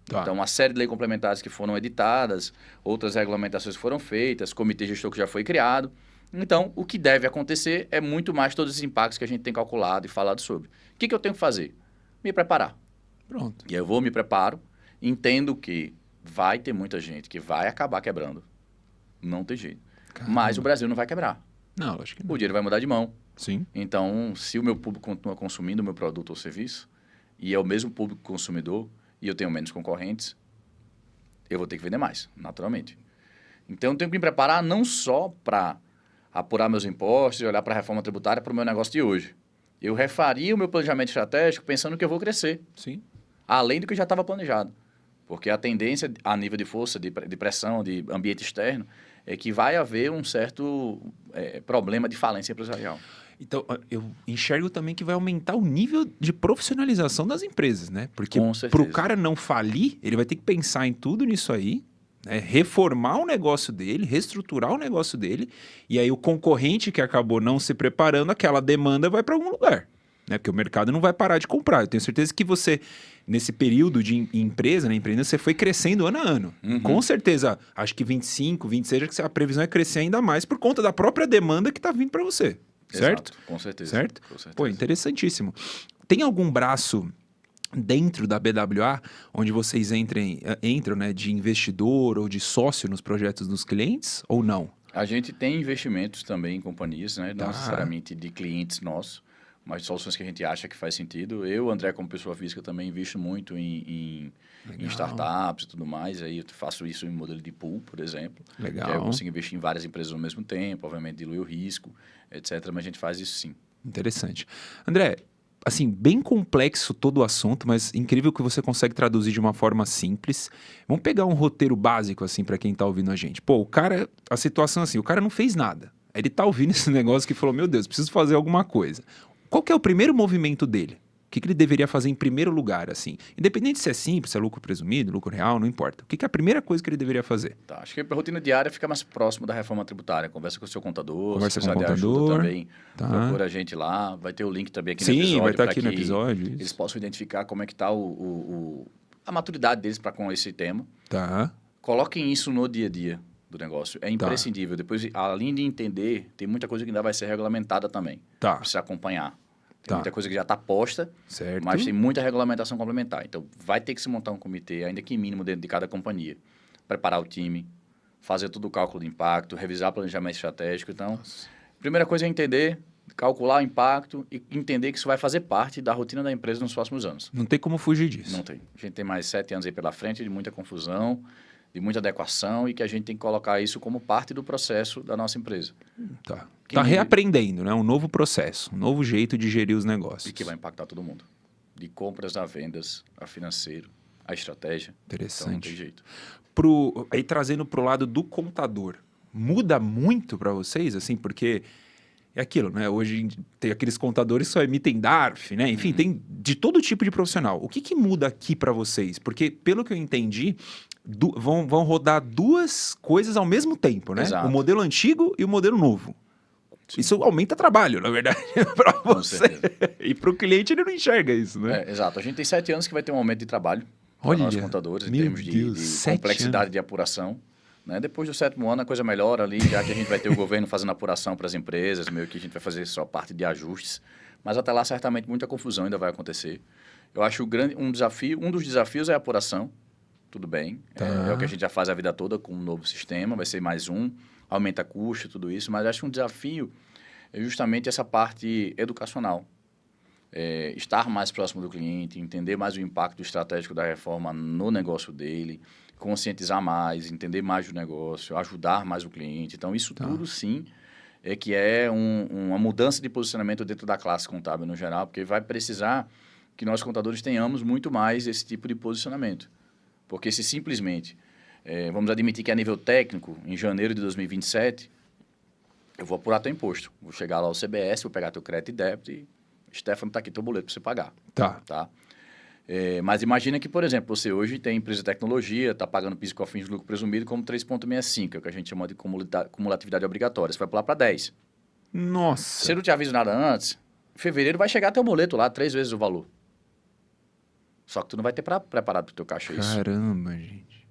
Então, uma série de leis complementares que foram editadas, outras regulamentações foram feitas, comitê gestor que já foi criado. Então, o que deve acontecer é muito mais todos esses impactos que a gente tem calculado e falado sobre. O que eu tenho que fazer? Me preparar. Pronto. E aí eu me preparo, entendo que vai ter muita gente que vai acabar quebrando. Não tem jeito. Caramba. Mas o Brasil não vai quebrar. Não, acho que não. O dinheiro vai mudar de mão. Sim. Então, se o meu público continua consumindo o meu produto ou serviço, e é o mesmo público consumidor, e eu tenho menos concorrentes, eu vou ter que vender mais, naturalmente. Então, eu tenho que me preparar não só para apurar meus impostos e olhar para a reforma tributária para o meu negócio de hoje. Eu refaria o meu planejamento estratégico pensando que eu vou crescer. Sim. Além do que já estava planejado. Porque a tendência a nível de força, de pressão, de ambiente externo, é que vai haver um certo problema de falência empresarial. Então, eu enxergo também que vai aumentar o nível de profissionalização das empresas, né? Porque para o cara não falir, ele vai ter que pensar em tudo nisso aí, né? Reformar o negócio dele, reestruturar o negócio dele, e aí o concorrente que acabou não se preparando, aquela demanda vai para algum lugar. Né? Porque o mercado não vai parar de comprar. Eu tenho certeza que você, nesse período de empresa, né, empreendendo, você foi crescendo ano a ano. Com certeza, acho que 25, 26, a previsão é crescer ainda mais por conta da própria demanda que está vindo para você. Certo? Exato, com certeza. Certo? Com certeza. Pô, interessantíssimo. Tem algum braço dentro da BWA onde vocês entram, né, de investidor ou de sócio nos projetos dos clientes ou não? A gente tem investimentos também em companhias, né? Não necessariamente de clientes nossos, mas de soluções que a gente acha que faz sentido. Eu, André, como pessoa física, também invisto muito em startups e tudo mais. Aí eu faço isso em modelo de pool, por exemplo. Legal. Que aí eu consigo investir em várias empresas ao mesmo tempo, obviamente diluir o risco, etc. Mas a gente faz isso sim. Interessante. André, assim, bem complexo todo o assunto, mas incrível que você consegue traduzir de uma forma simples. Vamos pegar um roteiro básico, assim, para quem tá ouvindo a gente. Pô, a situação assim, o cara não fez nada. Ele tá ouvindo esse negócio que falou, meu Deus, preciso fazer alguma coisa. Qual que é o primeiro movimento dele? que ele deveria fazer em primeiro lugar, assim? Independente se é simples, se é lucro presumido, lucro real, não importa. O que é a primeira coisa que ele deveria fazer? Tá, acho que a rotina diária fica mais próximo da reforma tributária. Conversa com o seu contador, Conversa se com o precisar de contador, ajuda também, tá. procura a gente lá. Vai ter o link também aqui no Sim, episódio. vai estar aqui no que episódio. Isso. eles possam identificar como é que está a maturidade deles para com esse tema. Tá. Coloquem isso no dia a dia do negócio. É imprescindível. Depois, além de entender, tem muita coisa que ainda vai ser regulamentada também. Tá. Precisa acompanhar. Tem Tá. muita coisa que já está posta, Certo. mas tem muita regulamentação complementar. Então, vai ter que se montar um comitê, ainda que mínimo, dentro de cada companhia. Preparar o time, fazer todo o cálculo de impacto, revisar o planejamento estratégico. Então, primeira coisa é entender, calcular o impacto e entender que isso vai fazer parte da rotina da empresa nos próximos anos. Não tem como fugir disso. Não tem. A gente tem mais 7 anos aí pela frente de muita confusão, de muita adequação e que a gente tem que colocar isso como parte do processo da nossa empresa. Tá. Tá reaprendendo, né? Um novo processo, um novo jeito de gerir os negócios. E que vai impactar todo mundo. De compras a vendas, a financeiro, a estratégia. Interessante. Então não tem jeito. Aí trazendo pro lado do contador, muda muito para vocês, assim, porque é aquilo, né? Hoje tem aqueles contadores que só emitem DARF, né? Enfim, tem de todo tipo de profissional. O que muda aqui para vocês? Porque, pelo que eu entendi, vão rodar duas coisas ao mesmo tempo, né? Exato. O modelo antigo e o modelo novo. Sim. Isso aumenta trabalho, na verdade, para Com você. certeza. E para o cliente ele não enxerga isso, né? Exato. A gente tem 7 anos que vai ter um aumento de trabalho para Olha, nós contadores, em meu termos Deus, de 7 complexidade anos. de apuração. Né? Depois do 7º ano a coisa melhora ali, já que a gente vai ter o governo fazendo apuração para as empresas, meio que a gente vai fazer só parte de ajustes. Mas até lá, certamente, muita confusão ainda vai acontecer. Eu acho um dos desafios é a apuração. Tudo bem. Tá. É o que a gente já faz a vida toda com um novo sistema, vai ser mais aumenta custo, tudo isso. Mas acho que um desafio é justamente essa parte educacional. Estar mais próximo do cliente, entender mais o impacto estratégico da reforma no negócio dele, conscientizar mais, entender mais do negócio, ajudar mais o cliente. Então, isso tudo, sim, é uma mudança de posicionamento dentro da classe contábil no geral, porque vai precisar que nós, contadores, tenhamos muito mais esse tipo de posicionamento. Porque se simplesmente, vamos admitir que a nível técnico, em janeiro de 2027, eu vou apurar teu imposto. Vou chegar lá ao CBS, vou pegar teu crédito e débito e, Stefano, está aqui teu boleto para você pagar. Tá? Mas imagina que, por exemplo, você hoje tem empresa de tecnologia, está pagando PIS e COFINS de lucro presumido como 3,65, é o que a gente chama de cumulatividade obrigatória. Você vai pular para 10. Nossa! Se eu não te aviso nada antes, em fevereiro vai chegar teu boleto lá, 3 vezes o valor. Só que tu não vai ter preparado para o teu caixa isso. Caramba, gente.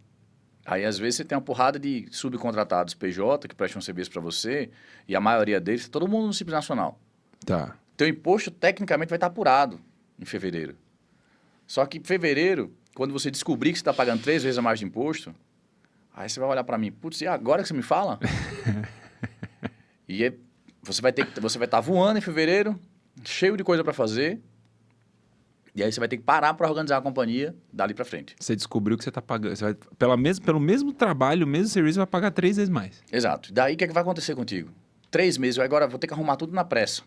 Aí, às vezes, você tem uma porrada de subcontratados PJ que prestam serviço para você, e a maioria deles, todo mundo no Simples Nacional. Tá. Teu imposto, tecnicamente, vai estar apurado em fevereiro. Só que em fevereiro, quando você descobrir que você está pagando 3 vezes a mais de imposto, aí você vai olhar para mim, putz, e agora que você me fala? E você vai estar voando em fevereiro, cheio de coisa para fazer, e aí você vai ter que parar para organizar a companhia dali para frente. Você descobriu que você está pagando, você vai, pelo mesmo trabalho, o mesmo serviço, vai pagar 3 vezes mais. Exato. Daí, o que vai acontecer contigo? 3 meses, agora vou ter que arrumar tudo na pressa.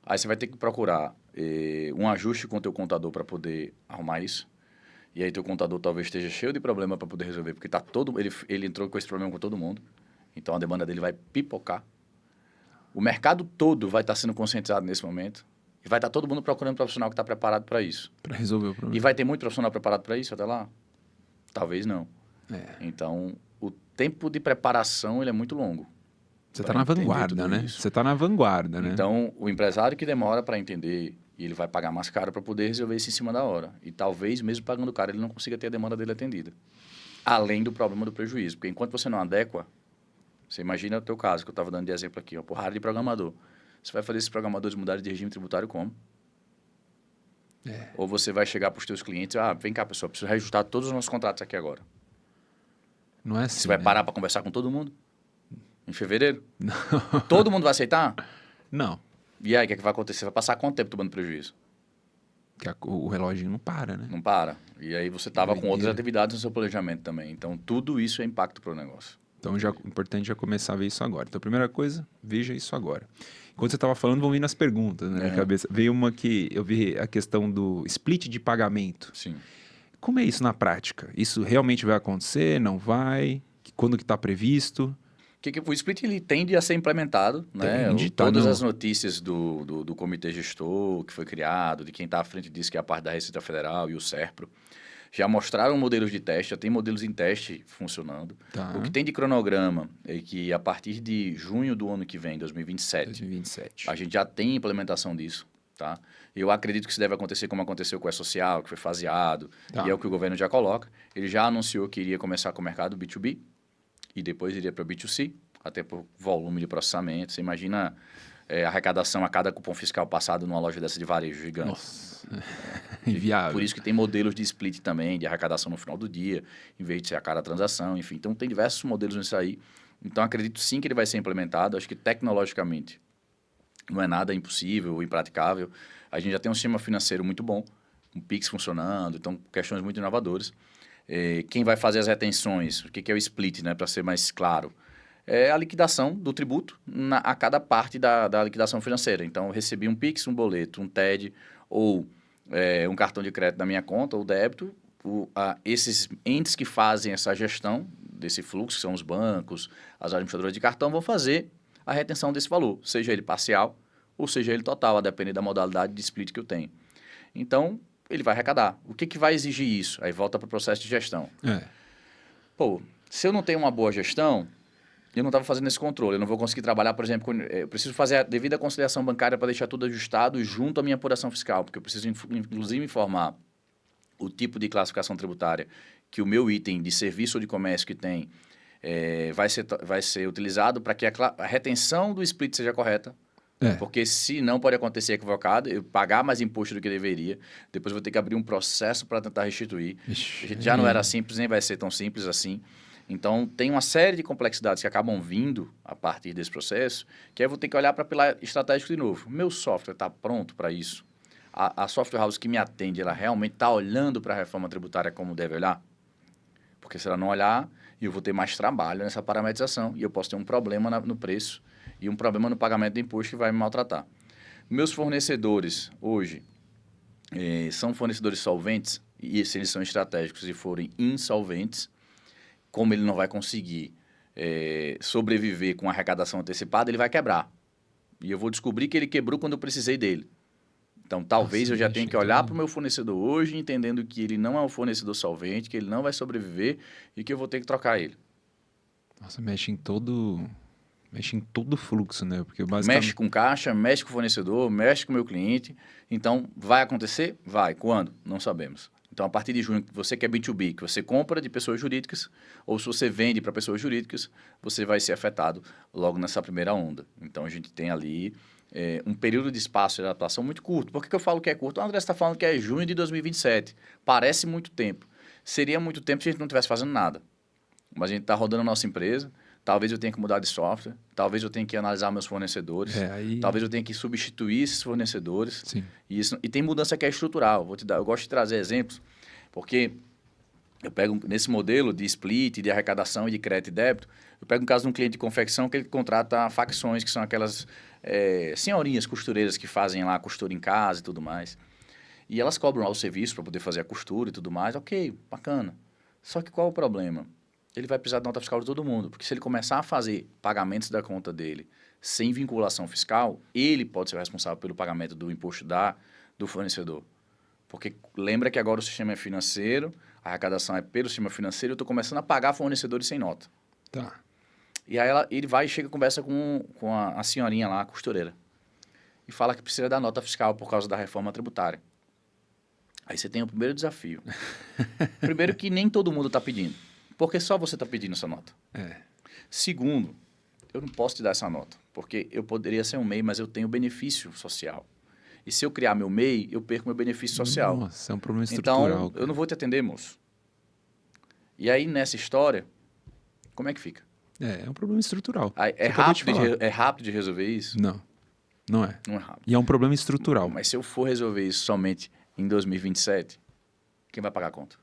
Aí você vai ter que procurar um ajuste com o teu contador para poder arrumar isso. E aí teu contador talvez esteja cheio de problema para poder resolver, porque tá ele entrou com esse problema com todo mundo. Então a demanda dele vai pipocar. O mercado todo vai estar sendo conscientizado nesse momento. E vai estar todo mundo procurando um profissional que está preparado para isso. Para resolver o problema. E vai ter muito profissional preparado para isso até lá? Talvez não. Então, o tempo de preparação ele é muito longo. Você está na vanguarda, né? Você está na vanguarda, né? Então, o empresário que demora para entender, e ele vai pagar mais caro para poder resolver isso em cima da hora. E talvez, mesmo pagando caro, ele não consiga ter a demanda dele atendida. Além do problema do prejuízo. Porque enquanto você não adequa, você imagina o teu caso, que eu estava dando de exemplo aqui, uma porrada de programador. Você vai fazer esses programadores mudarem de regime tributário como? Ou você vai chegar para os teus clientes, vem cá, pessoal, preciso reajustar todos os nossos contratos aqui agora. Não é assim, você vai parar para conversar com todo mundo? Em fevereiro? Não. Todo mundo vai aceitar? Não. E aí, o que vai acontecer? Vai passar quanto tempo tomando prejuízo? Que o reloginho não para, né? Não para. E aí você estava com outras atividades no seu planejamento também. Então, tudo isso é impacto para o negócio. Então, importante já começar a ver isso agora. Então, a primeira coisa, veja isso agora. Enquanto você estava falando, vão vindo as perguntas na minha cabeça. Veio uma que eu vi a questão do split de pagamento. Sim. Como é isso na prática? Isso realmente vai acontecer? Não vai? Quando que está previsto? O que o split ele tende a ser implementado, né? Todas as notícias do comitê gestor que foi criado, de quem está à frente disso, que é a parte da Receita Federal e o SERPRO, já mostraram modelos de teste, já tem modelos em teste funcionando. Tá. O que tem de cronograma é que a partir de junho do ano que vem, 2027, a gente já tem implementação disso. Tá? Eu acredito que isso deve acontecer como aconteceu com o E-Social, que foi faseado, e é o que o governo já coloca. Ele já anunciou que iria começar com o mercado B2B e depois iria para o B2C, até por volume de processamento. Você imagina a arrecadação a cada cupom fiscal passado numa loja dessa de varejo gigante. Nossa. Inviável. Por isso que tem modelos de split também, de arrecadação no final do dia, em vez de ser a cada transação, enfim. Então, tem diversos modelos nisso aí. Então, acredito sim que ele vai ser implementado. Acho que tecnologicamente não é nada impossível ou impraticável. A gente já tem um sistema financeiro muito bom, um Pix funcionando, então questões muito inovadoras. Quem vai fazer as retenções, o que é o split, né, para ser mais claro? É a liquidação do tributo a cada parte da liquidação financeira. Então, eu recebi um Pix, um boleto, um TED ou um cartão de crédito da minha conta ou débito. Esses entes que fazem essa gestão desse fluxo, que são os bancos, as administradoras de cartão, vão fazer a retenção desse valor, seja ele parcial ou seja ele total, a depender da modalidade de split que eu tenho. Então, ele vai arrecadar. O que vai exigir isso? Aí volta para o processo de gestão. Pô, se eu não tenho uma boa gestão, eu não estava fazendo esse controle. Eu não vou conseguir trabalhar, por exemplo, eu preciso fazer a devida conciliação bancária para deixar tudo ajustado junto à minha apuração fiscal, porque eu preciso, inclusive, informar o tipo de classificação tributária que o meu item de serviço ou de comércio que tem vai ser utilizado para que a retenção do split seja correta. Porque se não pode acontecer equivocado, eu pagar mais imposto do que deveria, depois vou ter que abrir um processo para tentar restituir. Já não era simples, nem vai ser tão simples assim. Então, tem uma série de complexidades que acabam vindo a partir desse processo, que aí eu vou ter que olhar para pilar estratégico de novo. Meu software está pronto para isso? A software house que me atende, ela realmente está olhando para a reforma tributária como deve olhar? Porque se ela não olhar, eu vou ter mais trabalho nessa parametrização e eu posso ter um problema no preço e um problema no pagamento do imposto que vai me maltratar. Meus fornecedores, hoje, são fornecedores solventes, e se eles são estratégicos e forem insolventes, como ele não vai conseguir sobreviver com a arrecadação antecipada, ele vai quebrar. E eu vou descobrir que ele quebrou quando eu precisei dele. Então, talvez eu já tenha que olhar para o meu fornecedor hoje, entendendo que ele não é um fornecedor solvente, que ele não vai sobreviver e que eu vou ter que trocar ele. Nossa, mexe em todo o fluxo, né? Porque basicamente... Mexe com caixa, mexe com o fornecedor, mexe com o meu cliente. Então, vai acontecer? Vai. Quando? Não sabemos. Então, a partir de junho, você que é B2B, que você compra de pessoas jurídicas, ou se você vende para pessoas jurídicas, você vai ser afetado logo nessa primeira onda. Então, a gente tem ali um período de espaço de adaptação muito curto. Por que eu falo que é curto? O André está falando que é junho de 2027. Parece muito tempo. Seria muito tempo se a gente não estivesse fazendo nada. Mas a gente está rodando a nossa empresa. Talvez eu tenha que mudar de software. Talvez eu tenha que analisar meus fornecedores. Talvez eu tenha que substituir esses fornecedores. Sim. E tem mudança que é estrutural. Eu gosto de trazer exemplos, porque eu pego nesse modelo de split, de arrecadação e de crédito e débito, eu pego um caso de um cliente de confecção que ele contrata facções, que são aquelas senhorinhas costureiras que fazem lá a costura em casa e tudo mais. E elas cobram lá o serviço para poder fazer a costura e tudo mais. Ok, bacana. Só que qual é o problema? Ele vai precisar de nota fiscal de todo mundo, porque se ele começar a fazer pagamentos da conta dele sem vinculação fiscal, ele pode ser o responsável pelo pagamento do imposto do fornecedor. Porque lembra que agora o sistema é financeiro, a arrecadação é pelo sistema financeiro, eu estou começando a pagar fornecedores sem nota. Tá. E aí ele vai e chega e conversa com a senhorinha lá, a costureira, e fala que precisa da nota fiscal por causa da reforma tributária. Aí você tem o primeiro desafio. Primeiro que nem todo mundo está pedindo. Porque só você está pedindo essa nota. Segundo, eu não posso te dar essa nota, porque eu poderia ser um MEI, mas eu tenho benefício social. E se eu criar meu MEI, eu perco meu benefício social. Nossa, é um problema estrutural. Então, eu não vou te atender, moço. E aí, nessa história, como é que fica? É um problema estrutural. É rápido de resolver isso? Não, não é. Não é rápido. E é um problema estrutural. Mas se eu for resolver isso somente em 2027, quem vai pagar a conta?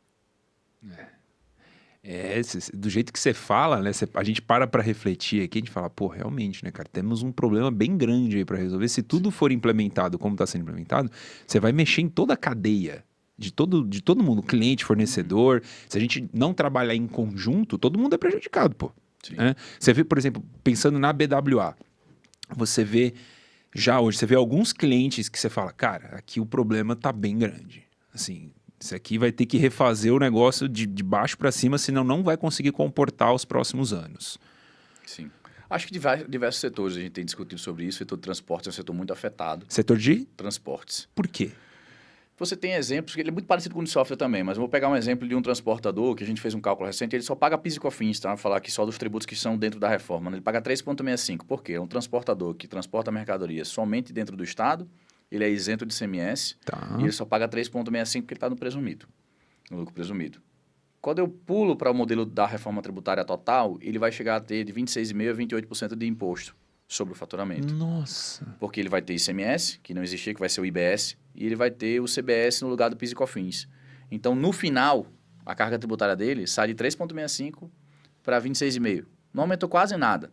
Do jeito que você fala, né? A gente para refletir aqui, a gente fala, pô, realmente, né, cara? Temos um problema bem grande aí para resolver. Se tudo for implementado como está sendo implementado, você vai mexer em toda a cadeia de todo mundo, cliente, fornecedor. Se a gente não trabalhar em conjunto, todo mundo é prejudicado, pô. Né? Você vê, por exemplo, pensando na BWA, você vê já hoje, você vê alguns clientes que você fala, cara, aqui o problema tá bem grande. Assim, isso aqui vai ter que refazer o negócio de baixo para cima, senão não vai conseguir comportar os próximos anos. Sim. Acho que diversos setores a gente tem discutido sobre isso. O setor de transportes é um setor muito afetado. Setor de? Transportes. Por quê? Você tem exemplos, que ele é muito parecido com o de software também, mas eu vou pegar um exemplo de um transportador, que a gente fez um cálculo recente, ele só paga PIS e COFINS, tá? Vou falar aqui só dos tributos que são dentro da reforma, né? Ele paga 3,65. Por quê? É um transportador que transporta mercadorias somente dentro do Estado, ele é isento de ICMS, e ele só paga 3,65 porque ele está no presumido, no lucro presumido. Quando eu pulo para o modelo da reforma tributária total, ele vai chegar a ter de 26,5% a 28% de imposto sobre o faturamento. Nossa! Porque ele vai ter ICMS, que não existia, que vai ser o IBS, e ele vai ter o CBS no lugar do PIS e COFINS. Então, no final, a carga tributária dele sai de 3,65 para 26,5. Não aumentou quase nada.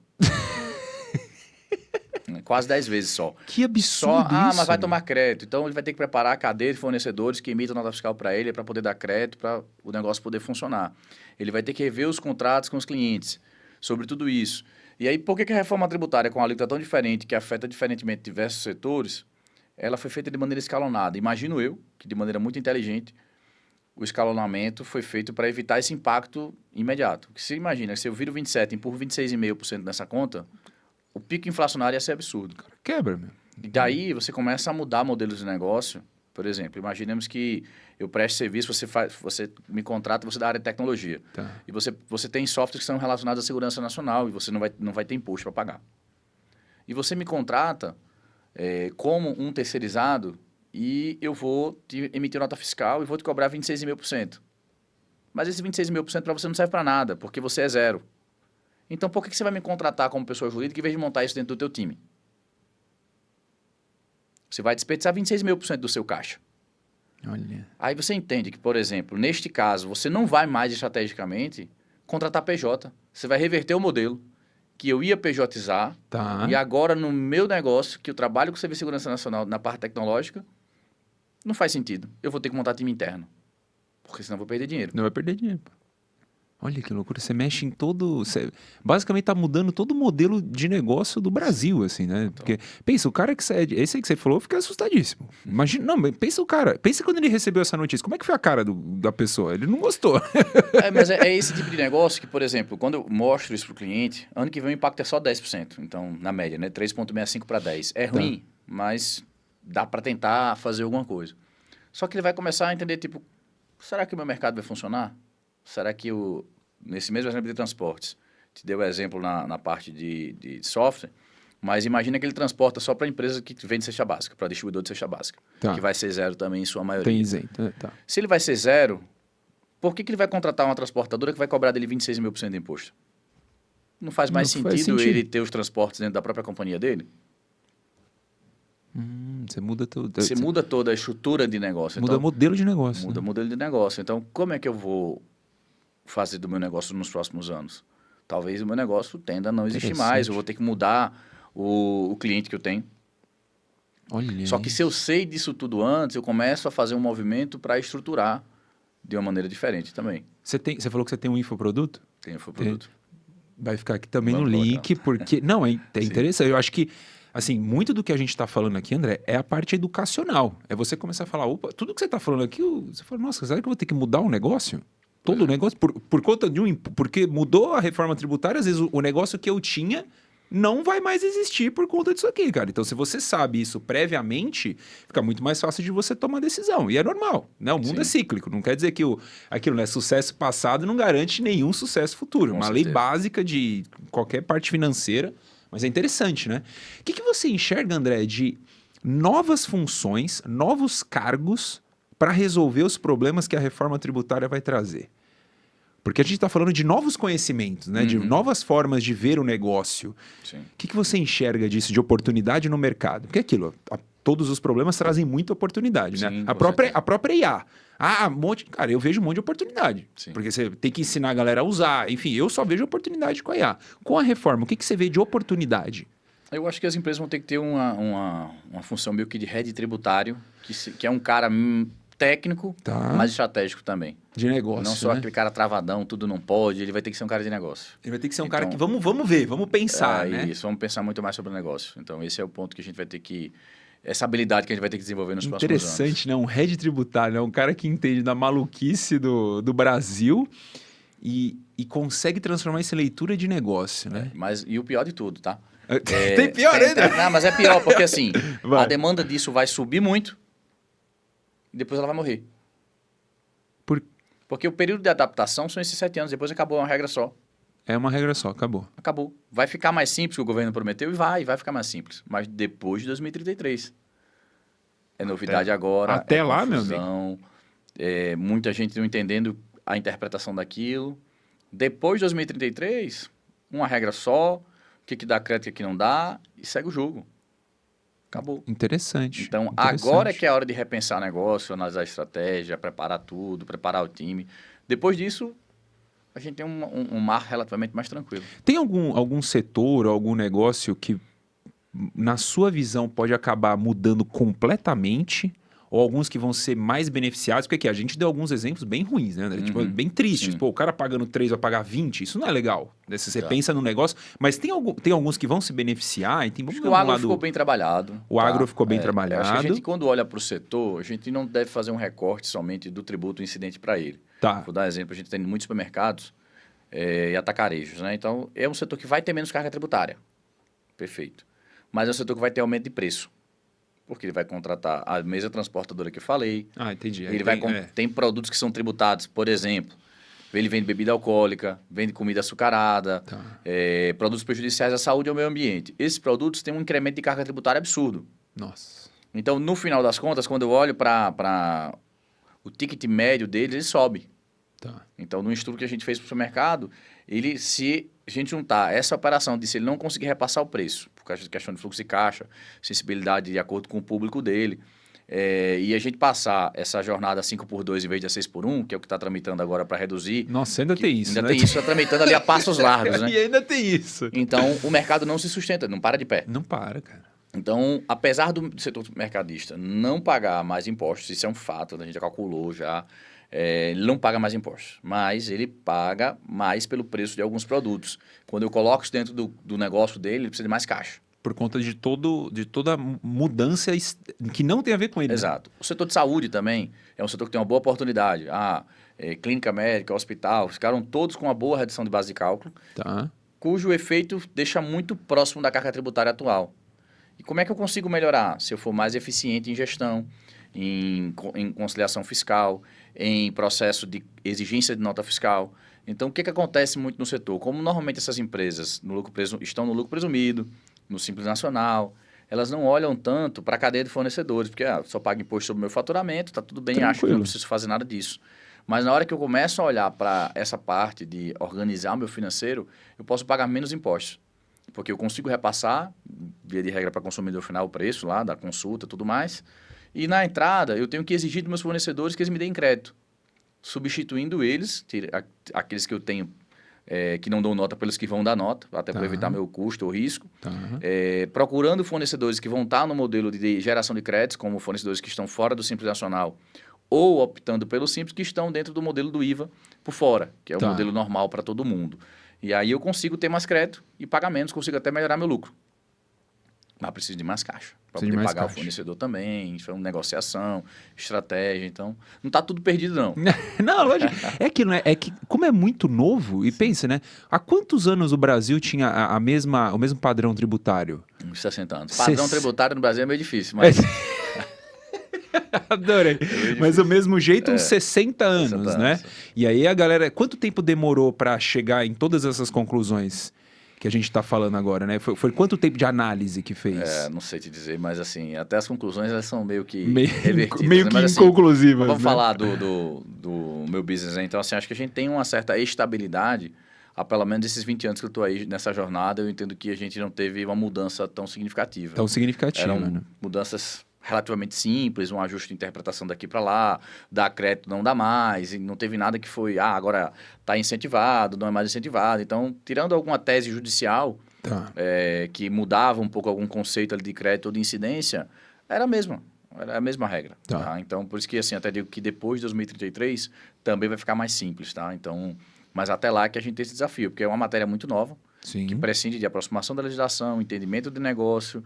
Quase 10 vezes só. Que absurdo isso! Mas vai tomar crédito. Então, ele vai ter que preparar a cadeia de fornecedores que emitam nota fiscal para ele, para poder dar crédito, para o negócio poder funcionar. Ele vai ter que rever os contratos com os clientes sobre tudo isso. E aí, por que a reforma tributária, com uma alíquota tão diferente, que afeta diferentemente diversos setores, ela foi feita de maneira escalonada? Imagino eu, que de maneira muito inteligente, o escalonamento foi feito para evitar esse impacto imediato. Porque se imagina, se eu viro 27 e empurro 26,5% nessa conta, o pico inflacionário ia ser absurdo. Cara, quebra, meu. E daí você começa a mudar modelos de negócio. Por exemplo, imaginemos que eu preste serviço, você me contrata, você é da área de tecnologia. Tá. E você tem softwares que são relacionados à segurança nacional e você não vai ter imposto para pagar. E você me contrata como um terceirizado e eu vou te emitir nota fiscal e vou te cobrar 26,5%. Mas esse 26,5% para você não serve para nada, porque você é zero. Então, por que você vai me contratar como pessoa jurídica em vez de montar isso dentro do teu time? Você vai desperdiçar 26,5% do seu caixa. Olha. Aí você entende que, por exemplo, neste caso, você não vai mais estrategicamente contratar PJ. Você vai reverter o modelo que eu ia PJizar. Tá. E agora, no meu negócio, que eu trabalho com o Serviço de Segurança Nacional na parte tecnológica, não faz sentido. Eu vou ter que montar time interno. Porque senão eu vou perder dinheiro. Não vai perder dinheiro. Olha que loucura, você mexe em todo... Você basicamente tá mudando todo o modelo de negócio do Brasil, assim, né? Então. Porque, pensa, o cara que você... Esse aí que você falou, eu fiquei assustadíssimo. Imagina, não, mas pensa o cara, pensa quando ele recebeu essa notícia, como é que foi a cara da pessoa? Ele não gostou. Mas é esse tipo de negócio que, por exemplo, quando eu mostro isso pro cliente, ano que vem o impacto é só 10%. Então, na média, né? 3,65 para 10. É ruim, mas dá para tentar fazer alguma coisa. Só que ele vai começar a entender, tipo, será que o meu mercado vai funcionar? Será que nesse mesmo exemplo de transportes, te deu o exemplo na parte de software, mas imagina que ele transporta só para empresa que vende cesta básica, para distribuidor de cesta básica, que vai ser zero também em sua maioria. Tem isento, tá. Se ele vai ser zero, por que ele vai contratar uma transportadora que vai cobrar dele 26,5% de imposto? Não faz mais sentido ele ter os transportes dentro da própria companhia dele? Você muda tudo. Você muda toda a estrutura de negócio. Muda modelo de negócio. Muda modelo de negócio. Então, como é que eu vou fazer do meu negócio nos próximos anos? Talvez o meu negócio tenda a não existir mais. Eu vou ter que mudar o cliente que eu tenho. Olha. Só que se eu sei disso tudo antes, eu começo a fazer um movimento para estruturar de uma maneira diferente também. Você falou que você tem um infoproduto? Tem infoproduto. Vai ficar aqui também no link, porque... Não, é interessante. Eu acho que, assim, muito do que a gente está falando aqui, André, é a parte educacional. É você começar a falar, opa, tudo que você está falando aqui, você fala, nossa, será que eu vou ter que mudar o negócio? Todo o negócio? Por conta de porque mudou a reforma tributária, às vezes o negócio que eu tinha não vai mais existir por conta disso aqui, cara. Então, se você sabe isso previamente, fica muito mais fácil de você tomar decisão. E é normal, né? O mundo é cíclico. Não quer dizer que aquilo, né? Sucesso passado não garante nenhum sucesso futuro. Uma lei básica de qualquer parte financeira. Mas é interessante, né? O que você enxerga, André, de novas funções, novos cargos para resolver os problemas que a reforma tributária vai trazer? Porque a gente está falando de novos conhecimentos, né? De novas formas de ver o negócio. O que você enxerga disso, de oportunidade no mercado? Porque é aquilo, todos os problemas trazem muita oportunidade, né? A própria IA. Cara, eu vejo um monte de oportunidade. Porque você tem que ensinar a galera a usar. Enfim, eu só vejo oportunidade com a IA. Com a reforma, o que você vê de oportunidade? Eu acho que as empresas vão ter que ter uma função meio que de head tributário, que é um cara técnico, mas estratégico também. De negócio, não só aquele cara travadão, tudo não pode, ele vai ter que ser um cara de negócio. Ele vai ter que ser um cara que vamos ver, vamos pensar, né? Isso, vamos pensar muito mais sobre o negócio. Então, esse é o ponto que a gente vai ter que... Essa habilidade que a gente vai ter que desenvolver nos próximos anos. Interessante, né? Um head tributário, né? Um cara que entende da maluquice do Brasil e consegue transformar isso em leitura de negócio, né? E o pior de tudo, tá? Tem pior ainda? Não, mas é pior, porque assim, a demanda disso vai subir muito e depois ela vai morrer. Porque o período de adaptação são esses 7 anos, depois acabou, é uma regra só. É uma regra só, acabou. Acabou. Vai ficar mais simples, que o governo prometeu, e vai ficar mais simples. Mas depois de 2033. É novidade agora. Até lá, confusão, meu amigo. Muita gente não entendendo a interpretação daquilo. Depois de 2033, uma regra só, o que dá crédito e o que não dá, e segue o jogo. Acabou. Interessante. Então, agora é que é a hora de repensar negócio, analisar a estratégia, preparar tudo, preparar o time. Depois disso, a gente tem um mar relativamente mais tranquilo. Tem algum setor, algum negócio que, na sua visão, pode acabar mudando completamente? Ou alguns que vão ser mais beneficiados? Porque aqui, a gente deu alguns exemplos bem ruins, né, André? Tipo, bem tristes. Pô, o cara pagando 3 vai pagar 20, isso não é legal. Se você pensa no negócio, mas tem alguns que vão se beneficiar. O agro ficou bem trabalhado. O agro ficou bem trabalhado. Acho que a gente, quando olha para o setor, a gente não deve fazer um recorte somente do tributo incidente para ele. Vou dar exemplo, a gente tem muitos supermercados e atacarejos, né? Então, é um setor que vai ter menos carga tributária. Perfeito. Mas é um setor que vai ter aumento de preço. Porque ele vai contratar a mesma transportadora que eu falei. Entendi. Ele tem produtos que são tributados, por exemplo, ele vende bebida alcoólica, vende comida açucarada, produtos prejudiciais à saúde e ao meio ambiente. Esses produtos têm um incremento de carga tributária absurdo. Nossa. Então, no final das contas, quando eu olho para o ticket médio deles, ele sobe. Então, no estudo que a gente fez para o supermercado, se a gente juntar essa operação de se ele não conseguir repassar o preço, por causa de questão de fluxo de caixa, sensibilidade de acordo com o público dele, e a gente passar essa jornada 5x2 em vez de 6x1, que é o que está tramitando agora para reduzir... Nossa, ainda tem isso, ainda né? tem isso, está tramitando ali a passos largos, né? E ainda tem isso. Então, o mercado não se sustenta, não para de pé. Não para, cara. Então, apesar do setor mercadista não pagar mais impostos, isso é um fato, a gente já calculou já... ele não paga mais impostos, mas ele paga mais pelo preço de alguns produtos. Quando eu coloco isso dentro do negócio dele, ele precisa de mais caixa. Por conta de toda mudança que não tem a ver com ele. Exato. Né? O setor de saúde também é um setor que tem uma boa oportunidade. Clínica médica, hospital, ficaram todos com uma boa redução de base de cálculo, cujo efeito deixa muito próximo da carga tributária atual. E como é que eu consigo melhorar? Se eu for mais eficiente em gestão, em conciliação fiscal, em processo de exigência de nota fiscal. Então, o que acontece muito no setor? Como normalmente essas empresas estão no lucro presumido, no Simples Nacional, elas não olham tanto para a cadeia de fornecedores, porque só pago imposto sobre o meu faturamento, está tudo bem, acho que não preciso fazer nada disso. Mas na hora que eu começo a olhar para essa parte de organizar o meu financeiro, eu posso pagar menos impostos. Porque eu consigo repassar, via de regra para consumidor final, o preço lá da consulta e tudo mais. E na entrada, eu tenho que exigir dos meus fornecedores que eles me deem crédito, substituindo eles, aqueles que eu tenho que não dão nota pelos que vão dar nota, até para evitar meu custo ou risco, procurando fornecedores que vão estar no modelo de geração de créditos, como fornecedores que estão fora do Simples Nacional, ou optando pelo Simples, que estão dentro do modelo do IVA por fora, que é o modelo normal para todo mundo. E aí eu consigo ter mais crédito e pagamentos, consigo até melhorar meu lucro. Mas preciso de mais caixa. Para poder pagar o fornecedor também, isso é uma negociação, estratégia, então não está tudo perdido, não. Não, lógico. É que, como é muito novo, e pensa, né? Há quantos anos o Brasil tinha o mesmo padrão tributário? Uns 60 anos. Padrão tributário no Brasil é meio difícil, mas... Adorei. Mas do mesmo jeito, uns 60 anos, né? E aí a galera... Quanto tempo demorou para chegar em todas essas conclusões que a gente está falando agora, né? Foi quanto tempo de análise que fez? Não sei te dizer, mas assim, até as conclusões elas são meio que revertidas. Meio que inconclusivas. Vamos falar do meu business, né? Então, assim, acho que a gente tem uma certa estabilidade, há pelo menos esses 20 anos que eu estou aí nessa jornada, eu entendo que a gente não teve uma mudança tão significativa. Eram né? Mudanças relativamente simples, um ajuste de interpretação daqui para lá, dar crédito não dá mais, e não teve nada que foi, agora está incentivado, não é mais incentivado. Então, tirando alguma tese judicial que mudava um pouco algum conceito ali de crédito ou de incidência, era a mesma. É a mesma regra. Tá? Então, por isso que assim, até digo que depois de 2033 também vai ficar mais simples. Tá? Então, mas até lá que a gente tem esse desafio, porque é uma matéria muito nova, que prescinde de aproximação da legislação, entendimento de negócio,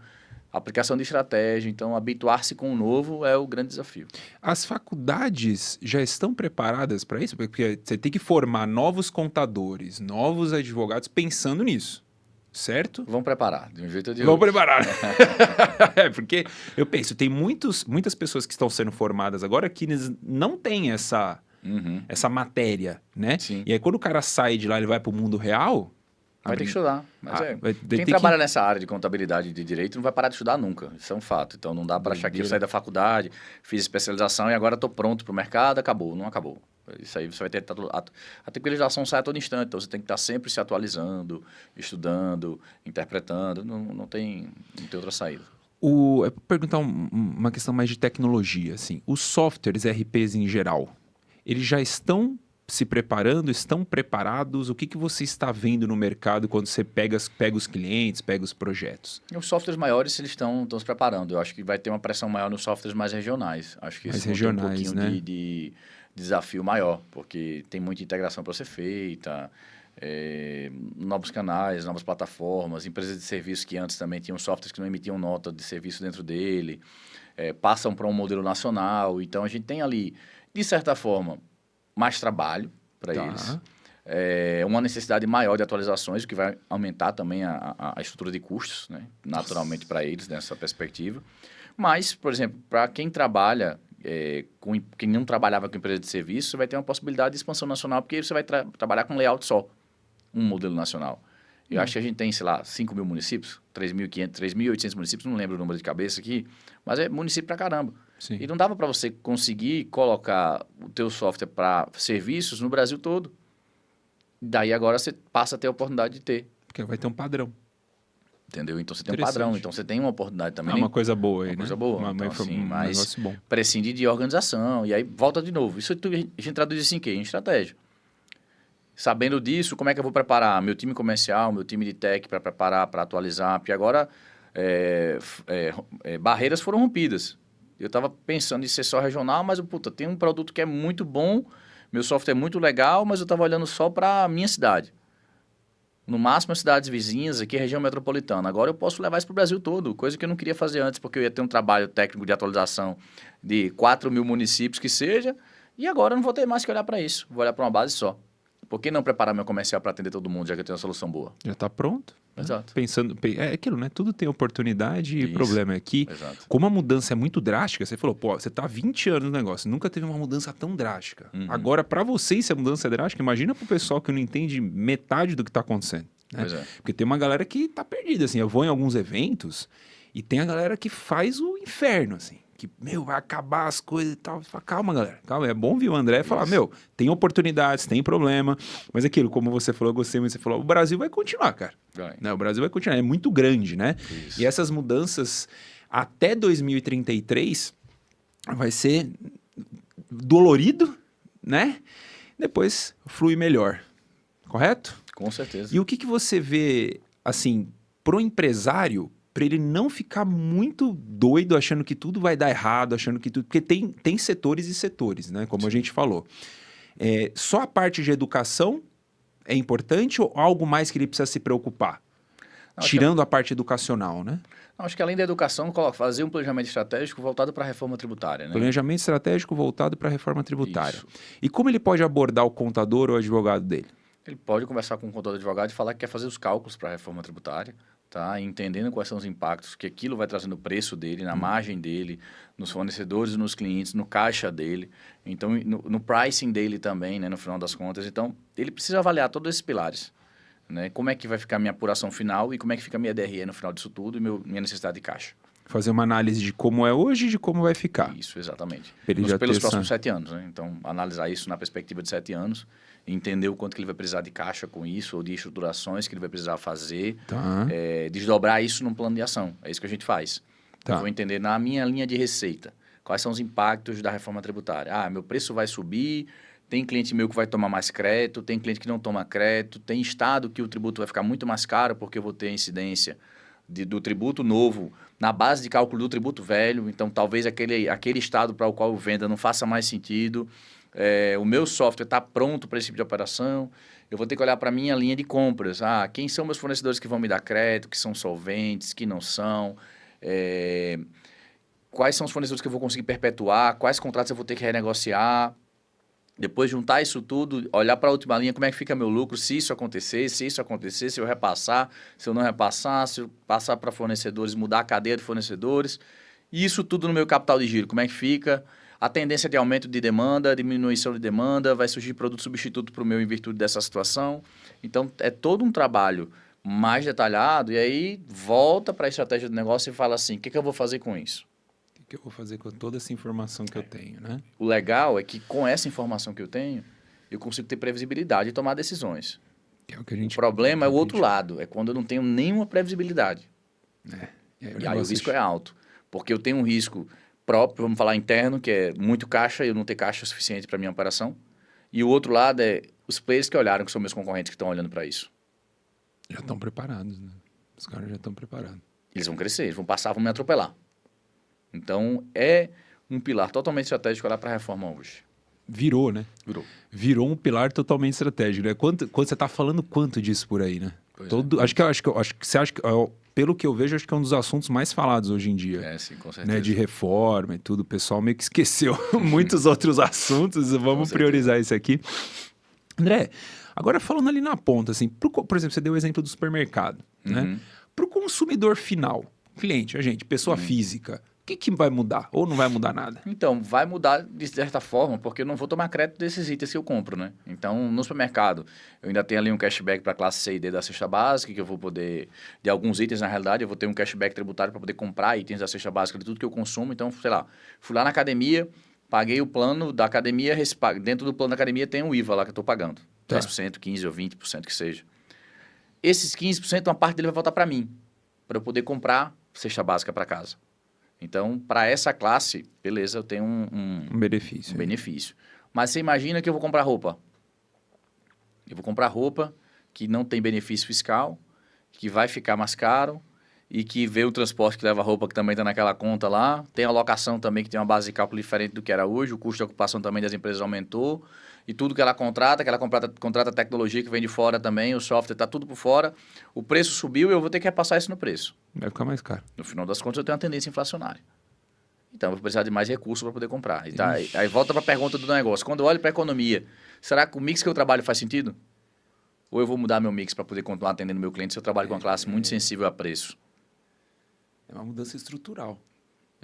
aplicação de estratégia. Então, habituar-se com o novo é o grande desafio. As faculdades já estão preparadas para isso? Porque você tem que formar novos contadores, novos advogados pensando nisso, certo? Vão preparar, de um jeito ou de Vão outro. preparar. Porque eu penso, tem muitas pessoas que estão sendo formadas agora que não têm essa matéria, né? Sim. E aí, quando o cara sai de lá, ele vai para o mundo real... Vai ter que estudar. Mas quem ter trabalha nessa área de contabilidade e de direito não vai parar de estudar nunca. Isso é um fato. Então, não dá para achar que eu saí da faculdade, fiz especialização e agora estou pronto para o mercado. Acabou. Não acabou. Isso aí você vai ter... A tecnologização sai a todo instante. Então, você tem que estar sempre se atualizando, estudando, interpretando. Não tem outra saída. Eu vou perguntar uma questão mais de tecnologia. Assim. Os softwares RPs em geral, eles já estão se preparando, estão preparados? O que você está vendo no mercado quando você pega os clientes, pega os projetos? Os softwares maiores, eles estão se preparando. Eu acho que vai ter uma pressão maior nos softwares mais regionais. Acho que esse tem um pouquinho de desafio maior, porque tem muita integração para ser feita, novos canais, novas plataformas, empresas de serviço que antes também tinham softwares que não emitiam nota de serviço dentro dele, passam para um modelo nacional. Então, a gente tem ali, de certa forma, mais trabalho para eles, uma necessidade maior de atualizações, o que vai aumentar também a estrutura de custos, né? Naturalmente para eles, nessa perspectiva. Mas, por exemplo, para quem trabalha, quem não trabalhava com empresa de serviço, vai ter uma possibilidade de expansão nacional, porque você vai trabalhar com layout só, um modelo nacional. Eu acho que a gente tem, sei lá, 5 mil municípios, 3.500, 3.800 municípios, não lembro o número de cabeça aqui, mas é município pra caramba. Sim. E não dava para você conseguir colocar o teu software para serviços no Brasil todo. Daí agora você passa a ter a oportunidade de ter. Porque vai ter um padrão. Entendeu? Então você tem um padrão, então você tem uma oportunidade também. Uma coisa boa aí, uma coisa boa. Então, assim, mas bom. prescinde de organização, e aí volta de novo. Isso a gente traduz assim em quê? Em estratégia. Sabendo disso, como é que eu vou preparar meu time comercial, meu time de tech para preparar, para atualizar? Porque agora barreiras foram rompidas. Eu estava pensando em ser só regional, mas tem um produto que é muito bom, meu software é muito legal, mas eu estava olhando só para a minha cidade. No máximo as cidades vizinhas, aqui região metropolitana. Agora eu posso levar isso para o Brasil todo, coisa que eu não queria fazer antes, porque eu ia ter um trabalho técnico de atualização de 4 mil municípios que seja, e agora eu não vou ter mais que olhar para isso, vou olhar para uma base só. Por que não preparar meu comercial para atender todo mundo, já que eu tenho uma solução boa? Já está pronto. Exato. Pensando, é aquilo, né? Tudo tem oportunidade e o problema é que, Exato. como a mudança é muito drástica, você falou, você tá há 20 anos no negócio, nunca teve uma mudança tão drástica. Agora, para vocês, se a mudança é drástica, imagina para o pessoal que não entende metade do que está acontecendo. Né? Porque tem uma galera que tá perdida, assim. Eu vou em alguns eventos e tem a galera que faz o inferno, assim. Que, vai acabar as coisas e tal. Fala, calma, galera, calma. É bom ouvir o André falar, tem oportunidades, tem problema. Mas aquilo, como você falou, eu gostei muito, você falou, o Brasil vai continuar, cara. Né? O Brasil vai continuar, é muito grande, né? Isso. E essas mudanças até 2033 vai ser dolorido, né? Depois flui melhor, correto? Com certeza. E o que você vê, assim, pro empresário, para ele não ficar muito doido achando que tudo vai dar errado, achando que tudo... Porque tem setores e setores, né? Como a gente falou. Só a parte de educação é importante ou algo mais que ele precisa se preocupar? Tirando a parte educacional, né? Não, acho que além da educação, fazer um planejamento estratégico voltado para a reforma tributária, né? Planejamento estratégico voltado para a reforma tributária. Isso. E como ele pode abordar o contador ou o advogado dele? Ele pode conversar com o contador advogado e falar que quer fazer os cálculos para a reforma tributária, tá? Entendendo quais são os impactos, que aquilo vai trazer no preço dele, na margem dele, nos fornecedores e nos clientes, no caixa dele, então no pricing dele também, né, no final das contas. Então, ele precisa avaliar todos esses pilares, né? Como é que vai ficar a minha apuração final e como é que fica a minha DRE no final disso tudo e minha necessidade de caixa. Fazer uma análise de como é hoje e de como vai ficar. Isso, exatamente. Pelos próximos 7 anos, né? Então, analisar isso na perspectiva de 7 anos, entender o quanto que ele vai precisar de caixa com isso, ou de estruturações que ele vai precisar fazer, desdobrar isso num plano de ação. É isso que a gente faz. Eu vou entender na minha linha de receita, quais são os impactos da reforma tributária. Meu preço vai subir, tem cliente meu que vai tomar mais crédito, tem cliente que não toma crédito, tem estado que o tributo vai ficar muito mais caro porque eu vou ter incidência do tributo novo na base de cálculo do tributo velho. Então, talvez aquele estado para o qual eu venda não faça mais sentido. O meu software está pronto para esse tipo de operação. Eu vou ter que olhar para a minha linha de compras. Quem são meus fornecedores que vão me dar crédito, que são solventes, que não são? Quais são os fornecedores que eu vou conseguir perpetuar? Quais contratos eu vou ter que renegociar? Depois juntar isso tudo, olhar para a última linha, como é que fica meu lucro, se isso acontecer, se eu repassar, se eu não repassar, se eu passar para fornecedores, mudar a cadeia de fornecedores. E isso tudo no meu capital de giro, como é que fica? A tendência de aumento de demanda, diminuição de demanda, vai surgir produto substituto para o meu em virtude dessa situação. Então, é todo um trabalho mais detalhado e aí volta para a estratégia do negócio e fala assim, o que eu vou fazer com isso? Que eu vou fazer com toda essa informação que eu tenho, né? O legal é que com essa informação que eu tenho, eu consigo ter previsibilidade e tomar decisões. É o que a gente, o problema é o outro lado, é quando eu não tenho nenhuma previsibilidade. E aí o risco é alto, porque eu tenho um risco próprio, vamos falar interno, que é muito caixa e eu não ter caixa suficiente para minha operação. E o outro lado é os players que olharam, que são meus concorrentes que estão olhando para isso. Já estão preparados, né? Os caras já estão preparados. Eles vão crescer, eles vão passar, vão me atropelar. Então, é um pilar totalmente estratégico olhar para a reforma hoje. Virou, né? Virou um pilar totalmente estratégico, né? Quando você está falando quanto disso por aí, né? Acho que você acha que, pelo que eu vejo, acho que é um dos assuntos mais falados hoje em dia. Sim, com certeza. Né? De reforma e tudo. O pessoal meio que esqueceu muitos outros assuntos. Vamos priorizar isso aqui. André, agora falando ali na ponta, assim, por exemplo, você deu o exemplo do supermercado, né? Para o consumidor final, cliente, a gente, pessoa física, o que vai mudar? Ou não vai mudar nada? Então, vai mudar de certa forma, porque eu não vou tomar crédito desses itens que eu compro, né? Então, no supermercado, eu ainda tenho ali um cashback para a classe C e D da cesta básica, que eu vou poder, de alguns itens, na realidade, eu vou ter um cashback tributário para poder comprar itens da cesta básica de tudo que eu consumo. Então, sei lá, fui lá na academia, paguei o plano da academia, dentro do plano da academia tem um IVA lá que eu estou pagando. 10%, 15% ou 20% que seja. Esses 15%, uma parte dele vai voltar para mim, para eu poder comprar cesta básica para casa. Então, para essa classe, beleza, eu tenho um benefício. Mas você imagina que eu vou comprar roupa. Eu vou comprar roupa que não tem benefício fiscal, que vai ficar mais caro e que vê o transporte que leva a roupa que também está naquela conta lá. Tem a locação também que tem uma base de cálculo diferente do que era hoje. O custo de ocupação também das empresas aumentou. E tudo que ela contrata tecnologia que vem de fora também, o software está tudo por fora. O preço subiu e eu vou ter que repassar isso no preço. Vai ficar mais caro. No final das contas, eu tenho uma tendência inflacionária. Então, eu vou precisar de mais recursos para poder comprar. Aí volta para a pergunta do negócio. Quando eu olho para a economia, será que o mix que eu trabalho faz sentido? Ou eu vou mudar meu mix para poder continuar atendendo meu cliente se eu trabalho com uma classe muito sensível a preço? É uma mudança estrutural.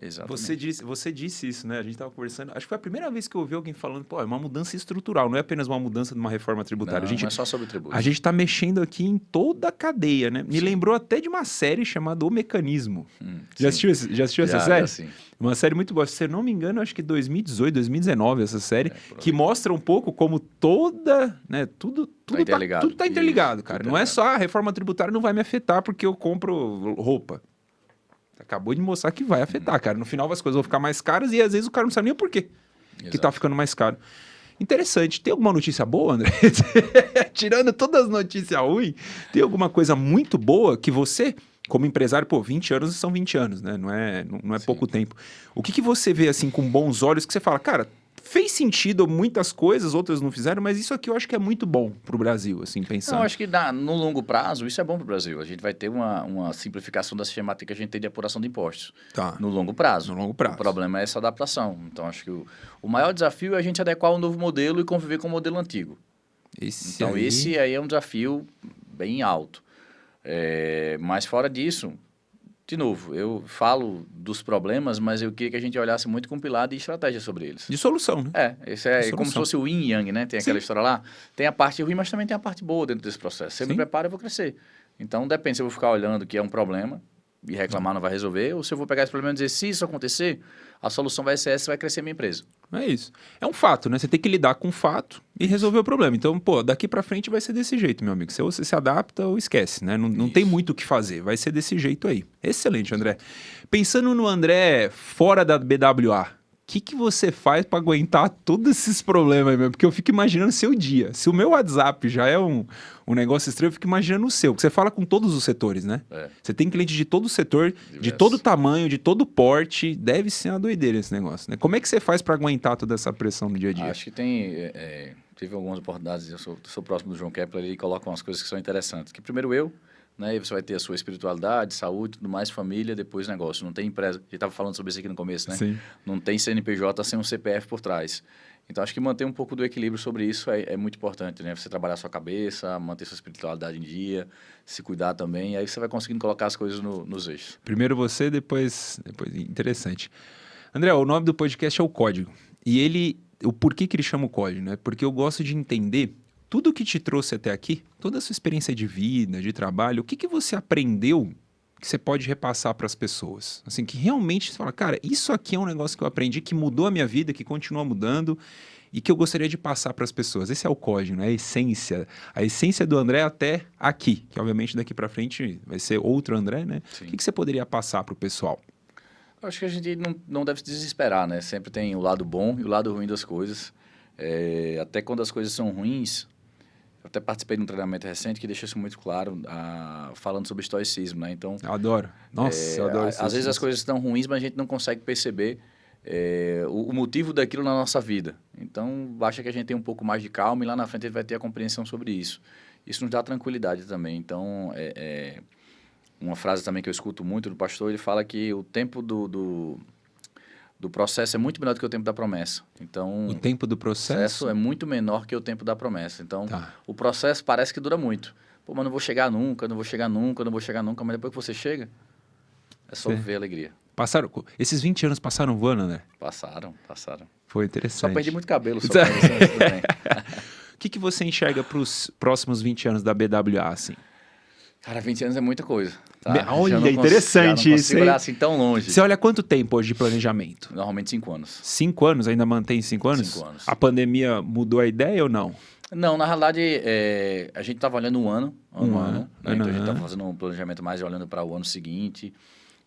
Exatamente. Você disse isso, né? A gente estava conversando. Acho que foi a primeira vez que eu ouvi alguém falando, é uma mudança estrutural, não é apenas uma mudança de uma reforma tributária. Não é só sobre tributo. A gente está mexendo aqui em toda a cadeia, né? Me lembrou até de uma série chamada O Mecanismo. Já assistiu essa série? Sim. Uma série muito boa. Se eu não me engano, acho que 2018, 2019, essa série, que mostra um pouco como toda, né? Tudo tá interligado, cara. Não é só a reforma tributária não vai me afetar porque eu compro roupa. Acabou de mostrar que vai afetar, cara. No final as coisas vão ficar mais caras e às vezes o cara não sabe nem o porquê que tá ficando mais caro. Interessante. Tem alguma notícia boa, André? Tirando todas as notícias ruins, tem alguma coisa muito boa que você, como empresário, 20 anos são 20 anos, né? Não é pouco tempo. O que você vê, assim, com bons olhos, que você fala, cara, fez sentido muitas coisas, outras não fizeram, mas isso aqui eu acho que é muito bom pro Brasil, assim, pensando. Eu acho que no longo prazo isso é bom pro Brasil. A gente vai ter uma simplificação da sistemática que a gente tem de apuração de impostos. Tá. No longo prazo. No longo prazo. O problema é essa adaptação. Então, acho que o maior desafio é a gente adequar o novo modelo e conviver com o modelo antigo. Esse aí é um desafio bem alto. Mas fora disso, de novo, eu falo dos problemas, mas eu queria que a gente olhasse muito com pilar de estratégia sobre eles. De solução, né? Esse é como se fosse o yin e yang, né? Tem aquela história lá. Tem a parte ruim, mas também tem a parte boa dentro desse processo. Se eu me preparo, eu vou crescer. Então, depende se eu vou ficar olhando que é um problema e reclamar não vai resolver, ou se eu vou pegar esse problema e dizer, se isso acontecer, a solução vai ser essa, vai crescer minha empresa. É isso. É um fato, né? Você tem que lidar com o fato e resolver o problema. Então, daqui pra frente vai ser desse jeito, meu amigo. Se você se adapta ou esquece, né? Não tem muito o que fazer. Vai ser desse jeito aí. Excelente, André. Pensando no André fora da BWA, que você faz para aguentar todos esses problemas, meu? Porque eu fico imaginando o seu dia. Se o meu WhatsApp já é um negócio estranho, eu fico imaginando o seu. Porque você fala com todos os setores, né? Você tem cliente de todo setor, de todo tamanho, de todo porte. Deve ser uma doideira esse negócio, né? Como é que você faz para aguentar toda essa pressão no dia a dia? Acho que tem... tive algumas oportunidades, eu sou próximo do João Kepler, ele coloca umas coisas que são interessantes. Que primeiro eu, né? E você vai ter a sua espiritualidade, saúde, tudo mais, família, depois negócio. Não tem empresa. A gente estava falando sobre isso aqui no começo, né? Sim. Não tem CNPJ sem um CPF por trás. Então, acho que manter um pouco do equilíbrio sobre isso é muito importante, né? Você trabalhar a sua cabeça, manter sua espiritualidade em dia, se cuidar também, aí você vai conseguindo colocar as coisas nos eixos. Primeiro você, depois... Interessante. André, o nome do podcast é O Código. E o porquê que ele chama O Código, né? Porque eu gosto de entender tudo que te trouxe até aqui, toda a sua experiência de vida, de trabalho, o que você aprendeu que você pode repassar para as pessoas? Assim, que realmente você fala, cara, isso aqui é um negócio que eu aprendi, que mudou a minha vida, que continua mudando e que eu gostaria de passar para as pessoas. Esse é o código, né? A essência do André até aqui, que obviamente daqui para frente vai ser outro André, né? Sim. O que você poderia passar para o pessoal? Eu acho que a gente não deve se desesperar, né? Sempre tem o lado bom e o lado ruim das coisas. Até quando as coisas são ruins... Eu até participei de um treinamento recente que deixa isso muito claro, falando sobre estoicismo, né? Então, eu adoro. Nossa, eu adoro isso. Às vezes as coisas estão ruins, mas a gente não consegue perceber o motivo daquilo na nossa vida. Então, basta que a gente tenha um pouco mais de calma e lá na frente a gente vai ter a compreensão sobre isso. Isso nos dá tranquilidade também. Então, uma frase também que eu escuto muito do pastor, ele fala que o tempo do processo é muito menor do que o tempo da promessa. Então, o tempo do processo é muito menor que o tempo da promessa. Então, o processo parece que dura muito. Pô, mas não vou chegar nunca, não vou chegar nunca, mas depois que você chega, é só viver a alegria. Esses 20 anos passaram voando, né? Passaram. Foi interessante. Só perdi muito cabelo. Só O que você enxerga para os próximos 20 anos da BWA, assim? Cara, 20 anos é muita coisa. Tá? Olha, interessante isso, hein? Olhar assim tão longe. Você olha quanto tempo hoje de planejamento? Normalmente 5 anos. 5 anos? Ainda mantém 5 anos? 5 anos. A pandemia mudou a ideia ou não? Não, na realidade, a gente estava olhando um ano. Né? Então, a gente estava fazendo um planejamento mais olhando para o ano seguinte.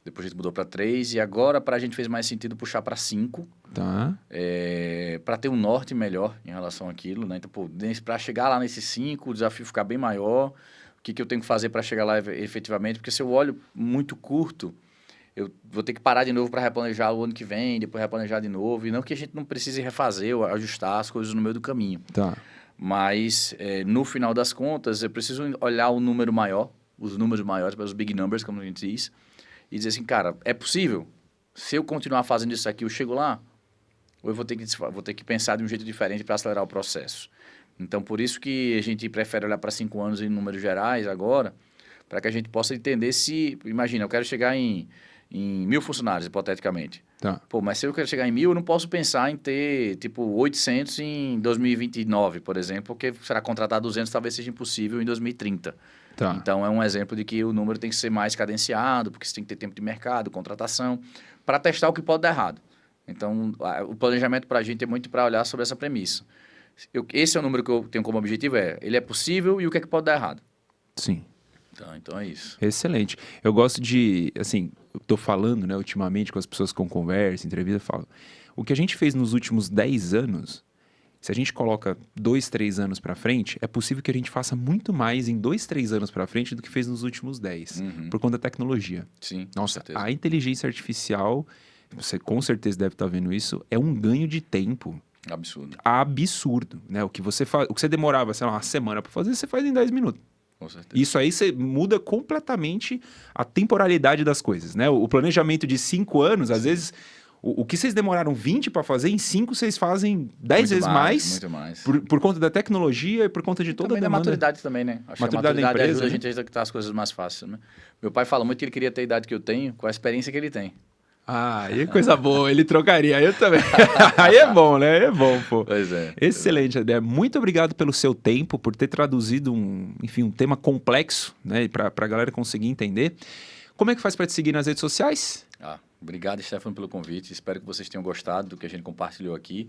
Depois a gente mudou para 3. E agora, para a gente fez mais sentido puxar para 5. Tá. Para ter um norte melhor em relação àquilo, né? Então, para chegar lá nesses 5, o desafio ficar bem maior. O que eu tenho que fazer para chegar lá efetivamente? Porque se eu olho muito curto, eu vou ter que parar de novo para replanejar o ano que vem, depois replanejar de novo. E não que a gente não precise refazer ou ajustar as coisas no meio do caminho. Tá. Mas, no final das contas, eu preciso olhar o número maior, os números maiores, os big numbers, como a gente diz, e dizer assim, cara, é possível? Se eu continuar fazendo isso aqui, eu chego lá? Ou eu vou ter que pensar de um jeito diferente para acelerar o processo? Então, por isso que a gente prefere olhar para 5 anos em números gerais agora, para que a gente possa entender se... Imagina, eu quero chegar em 1.000 funcionários, hipoteticamente. Tá. Pô, mas se eu quero chegar em 1.000, eu não posso pensar em ter, 800 em 2029, por exemplo, porque será contratar 200 talvez seja impossível em 2030. Tá. Então, é um exemplo de que o número tem que ser mais cadenciado, porque você tem que ter tempo de mercado, contratação, para testar o que pode dar errado. Então, o planejamento para a gente é muito para olhar sobre essa premissa. Esse é o número que eu tenho como objetivo, ele é possível e o que é que pode dar errado. Sim. Então é isso. Excelente. Eu gosto de, assim, eu tô falando, né, ultimamente com as pessoas com conversa, entrevista, eu falo, o que a gente fez nos últimos 10 anos, se a gente coloca 2, 3 anos para frente, é possível que a gente faça muito mais em 2, 3 anos para frente do que fez nos últimos 10, por conta da tecnologia. Sim, nossa, a inteligência artificial, você com certeza deve estar vendo isso, é um ganho de tempo. Absurdo, né? O que você demorava, sei lá, uma semana para fazer, você faz em 10 minutos. Com certeza. Isso aí você muda completamente a temporalidade das coisas, né? O planejamento de 5 anos, às vezes, o que vocês demoraram 20 para fazer, em 5 vocês fazem 10 vezes mais. Muito mais. Por conta da tecnologia e por conta de toda a demanda. Da maturidade também, né? Acho que a maturidade ajuda a gente a executar as coisas mais fáceis, né? Meu pai fala muito que ele queria ter a idade que eu tenho, com a experiência que ele tem. Aí é coisa boa, ele trocaria, eu também. Aí é bom, né? Aí é bom, pô. Pois é. Excelente, André. Muito obrigado pelo seu tempo, por ter traduzido um tema complexo, né? Para a galera conseguir entender. Como é que faz para te seguir nas redes sociais? Obrigado, Stefano, pelo convite. Espero que vocês tenham gostado do que a gente compartilhou aqui.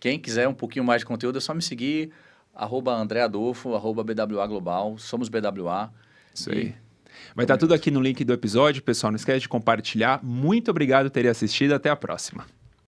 Quem quiser um pouquinho mais de conteúdo, é só me seguir, @AndréAdolfo, @BWA Global. Somos BWA. Isso aí. Vai estar tudo aqui no link do episódio, pessoal. Não esquece de compartilhar. Muito obrigado por ter assistido. Até a próxima.